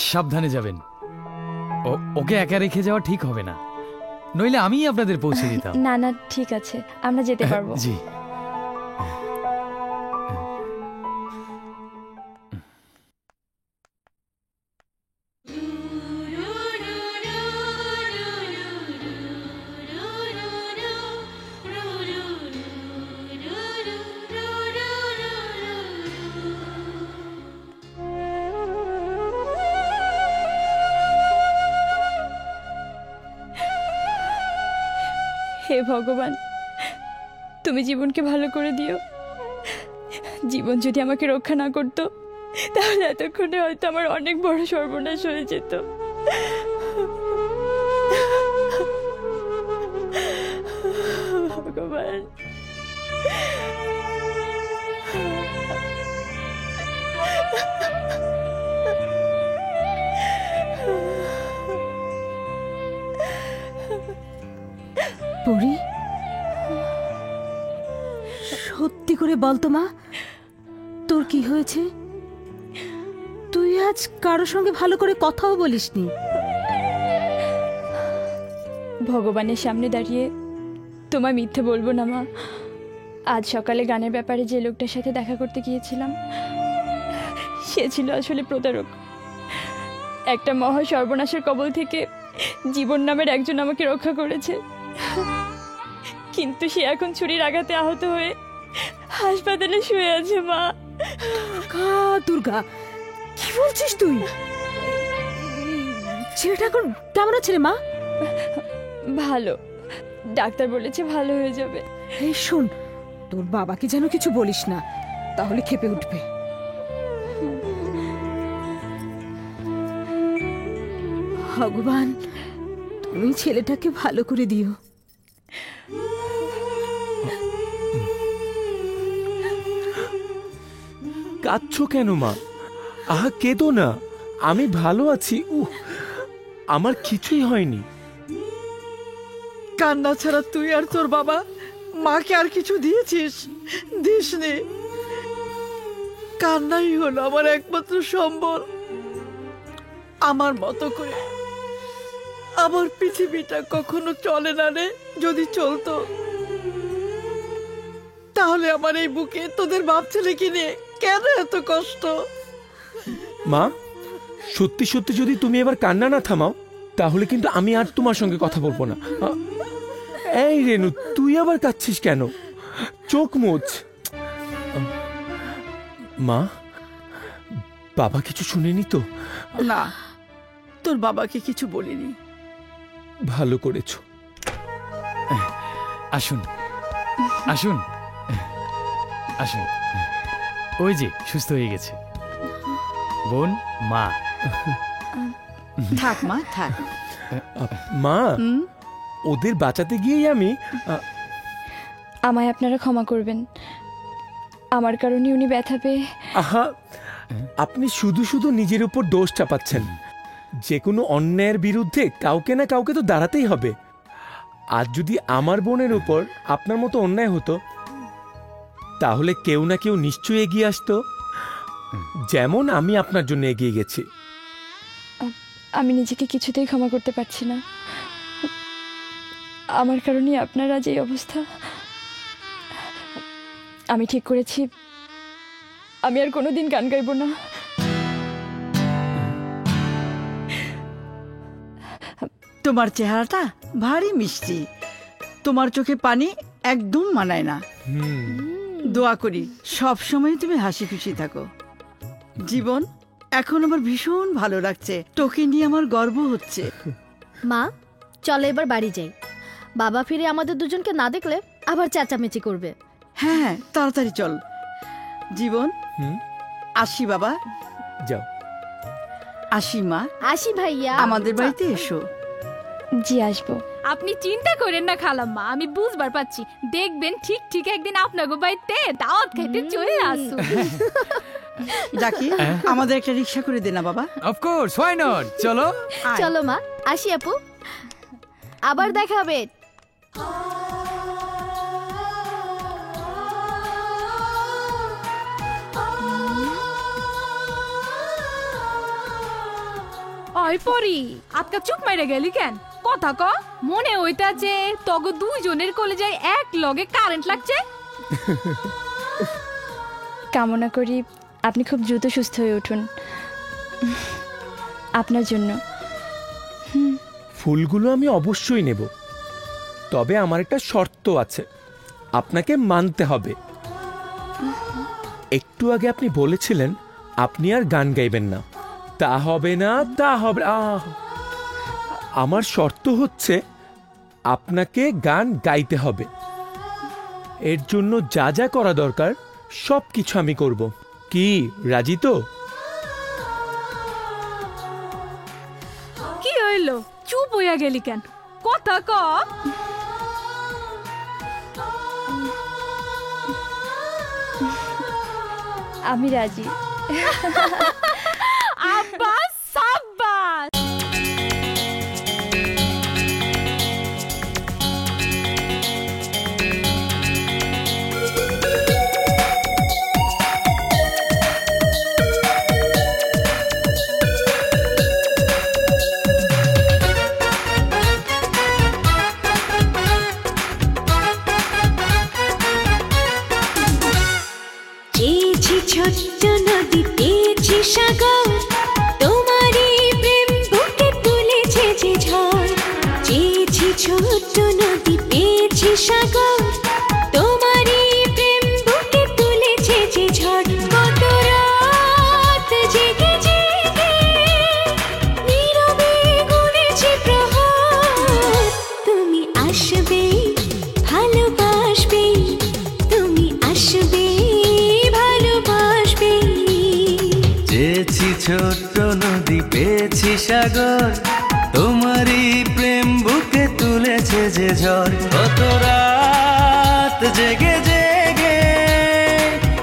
সাবধানে যাবেন, ওকে একা রেখে যাওয়া ঠিক হবে না, নইলে আমিই আপনাদের পৌঁছে দিতাম। না না, ঠিক আছে, আমরা যেতে পারবো। জি। হে ভগবান, তুমি জীবনকে ভালো করে দিও। জীবন যদি আমাকে রক্ষা না করতো তাহলে এতক্ষণে হয়তো আমার অনেক বড় সর্বনাশ হয়ে যেত। ভগবান, পরি, সত্যি করে বলতো মা, তোর কি হয়েছে? তুই আজ কারোর সঙ্গে ভালো করে কথাও বলিসনি। ভগবানের সামনে দাঁড়িয়ে তোমায় মিথ্যে বলবো না মা। আজ সকালে গানের ব্যাপারে যে লোকটার সাথে দেখা করতে গিয়েছিলাম সে ছিল আসলে প্রতারক। একটা মহা সর্বনাশের কবল থেকে জীবন নামের একজন আমাকে রক্ষা করেছে, কিন্তু সে এখন ছুরির আঘাতে আহত হয়ে হাসপাতালে শুয়ে আছে মা। দুর্গা, দুর্গা, কি বলছিস তুই? ছেলেটা এখন কেমন আছে রে মা? ভালো, ডাক্তার বলেছে ভালো হয়ে যাবে। এই শোন, তোর বাবাকে যেন কিছু বলিস না, তাহলে ক্ষেপে উঠবে। ভগবান, তুমি ছেলেটাকে ভালো করে দিও। কাঁদছো কেন মা? আহা, কেঁদো না, আমি ভালো আছি। আমার কিছুই হয়নি। কান্না ছাড়া তুই আর তোর বাবা মাকে আর কিছু দিয়েছিস? দিসনি। কান্নাই হলো আমার একমাত্র সম্বল। আমার মতো করে আমার পৃথিবীটা কখনো চলে না রে। যদি চলতো তাহলে আমার এই বুকে তোদের বাপ ছেলে কিনে কেন এত কষ্ট? মা, সত্যি সত্যি যদি তুমি এবার কান্না না থামাও তাহলে কিন্তু আমি আর তোমার সঙ্গে কথা বলবো না। এই রেনু, তুই আবার কাঁদছিস কেন? চোখ মুছ। মা, বাবা কিছু শুনেনি তো? না, তোর বাবাকে কিছু বলিনি। ভালো করেছো। আসুন আসুন আসুন, ওই যে সুস্থ হয়ে গেছে। বোন, মা। থাক মা, থাক। মা, ওদের বাঁচাতে গিয়েই আমি আমায় আপনারা ক্ষমা করবেন, আমার কারণে উনি ব্যথা পেয়ে। আহা, আপনি শুধু শুধু নিজের উপর দোষ চাপাচ্ছেন। যে কোনো অন্যায়ের বিরুদ্ধে কাউকে না কাউকে তো দাঁড়াতেই হবে। আজ যদি আমার বোনের উপর আপনার মতো অন্যায় হতো তাহলে কেউ না কেউ নিশ্চয়ই এগিয়ে আসতো, যেমন আমি আপনার জন্য এগিয়ে গেছি। আমি নিজেকে কিছুতেই ক্ষমা করতে পারছি না। আমার কারণে আপনার আজ এই অবস্থা। আমি ঠিক করেছি আমি আর কোনোদিন গান গাইব না। তোমার চেহারাটা ভারী মিষ্টি, তোমার চোখে পানি একদম মানায় না। দোয়া করি সব সময় তুমি হাসি খুশি থাকো। জীবন, এখন আমার ভীষণ ভালো লাগছে, তোকে নিয়ে আমার গর্ব হচ্ছে। মা, চলো এবার বাড়ি যাই। বাবা ফিরে আমাদের দুজনকে না দেখলে আবার চেঁচামেচি করবে। হ্যাঁ, তাড়াতাড়ি চল। জীবন, আসি বাবা। যাও। আসি মা। আসি ভাইয়া। আমাদের বাড়িতে এসো। জি, আসবো। আপনি চিন্তা করেন না খালাম্মা, আমি বুঝবার পাচ্ছি। দেখবেন ঠিক ঠিক একদিন আপনাকে বাড়িতে দাওয়াত খাইতে চলে আসো। ডাকি, আমাদের একটা রিকশা করে দে না বাবা। Of course, why not. চলো চলো মা, আসি আপু, আবার দেখা হবে। ওই পরি, আজকা চুপ মেরে গেলি কেন? কথা ক। মনে হইতাছে তগ দুইজনের কলেজায় এক লগে কারেন্ট লাগছে। কামনা করি আপনি খুব দ্রুত সুস্থ হয়ে উঠুন, আপনার জন্য। ফুলগুলো আমি অবশ্যই নেব, তবে আমার একটা শর্ত আছে, আপনাকে মানতে হবে। একটু আগে আপনি বলেছিলেন আপনি আর গান গাইবেন না। তা হবে না, তা হবে। আমার শর্ত হচ্ছে আপনাকে গান গাইতে হবে। এর জন্য যা যা করা দরকার সব কিছু আমি করব। কি রাজি তো? কি হইলো, চুপ হইয়া গেলি কেন? কথা ক। আমি রাজি। আব্বাস সাব্বাস। ছোট্ট নদী পেয়েছি সাগর, তোমারই প্রেম বুকে তুলেছে যে ঝড়। চেয়েছি ছোট্ট নদী পেয়েছি সাগর, তোমারই প্রেম বুকে তুলেছে যে ঝড়। কত রাত জেগে জেগে নীরবে গুনেছি প্রহর, তুমি আসবে ভালোবাসবে, তুমি আসবে চেয়েছি ছোট্ট নদী পেয়েছি সাগর, তোমারই প্রেম বুকে তুলেছে যে ঝড়। কত রাত জেগে জেগে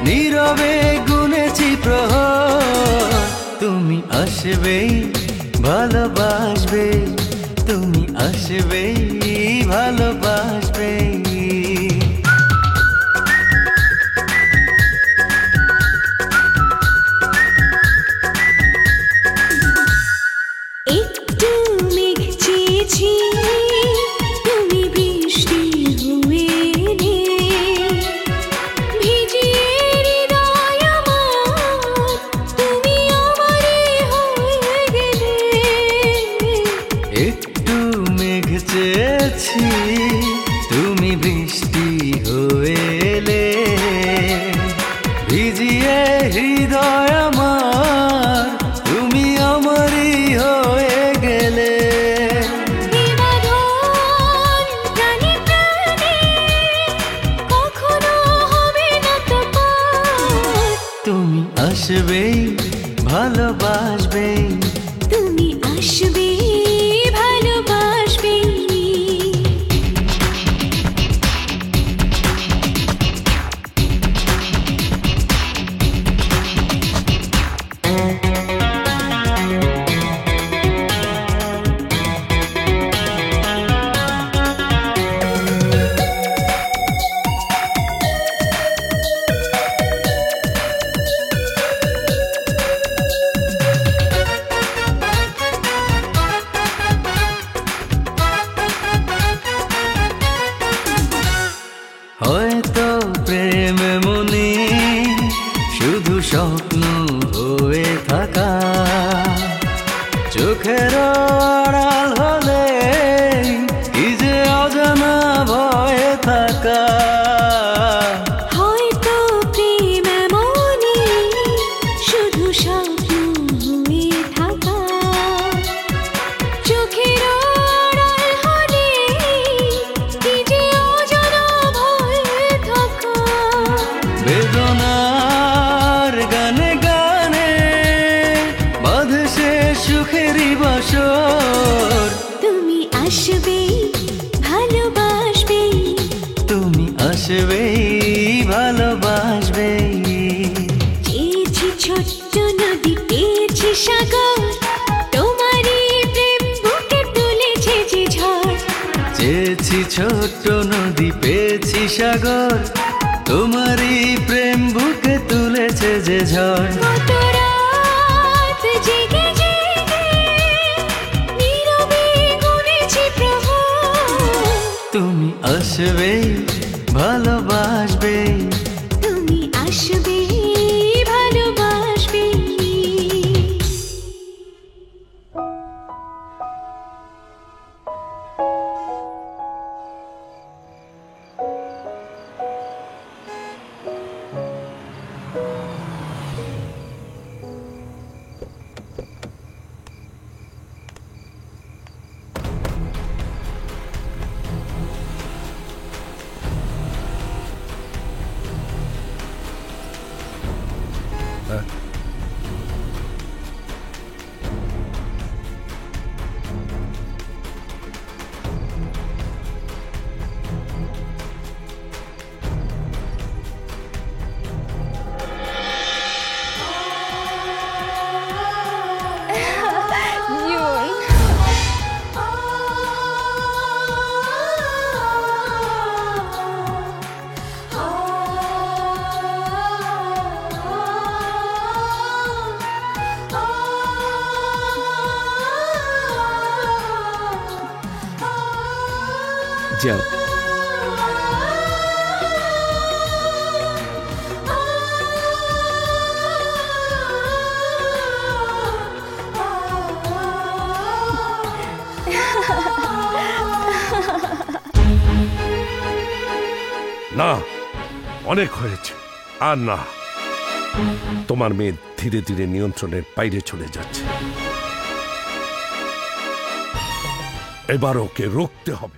নীরবে গুনেছি প্রহর, তুমি আসবেই ভালোবাসবে, তুমি আসবেই ভালোবাসবে। একটু মেঘ চেয়েছি, তুমি বৃষ্টি হয়ে এলে, ভিজিয়ে হৃদয় আমার, তুমি আমারই হয়ে গেলে। একটু মেঘ চেয়েছি, তুমি বৃষ্টি হয়ে এলে, ভিজিয়ে হৃদয় আমার, তুমি আমারই হয়ে গেলে। কখনো হবে না তো পার, তুমি আসবেই ভালোবাসবে, তুমি আসবে ভালোবাসবে। হয়তো প্রেম মনে শুধু স্বপ্ন হয়ে থাকা, চোখের আড়াল হলে কি যে অজানা ভয়ে থাকা। হয়তো প্রেম এমনই শুধু স্বপ্ন হয়ে থাকা, চোখের আড়াল হলে কি যে অজানা ভয়ে থাকা। বেদনার গানে গানে বাঁধে সে সুখেরই বাসর, তুমি আসবে ভালোবাসবে, তুমি আসবেই ভালোবাসবে। চেয়েছি ছোট্ট নদী পেয়েছি সাগর, তোমারই প্রেম বুকে তুলেছে যে ঝড়। চেয়েছি ছোট্ট নদী পেয়েছি সাগর, তোমারই প্রেম বুকে তুলেছে যে ঝড়। কত রাত জেগে জেগে নীরবে গুনেছি প্রহর, তুমি আসবেই ভালোবাসবে, তুমি আসবে ভালোবাসবে। যাও। না, অনেক হয়েছে, আর না। তোমার মেয়ে ধীরে ধীরে নিয়ন্ত্রণের বাইরে চলে যাচ্ছে। এবার ওকে রুখতে হবে।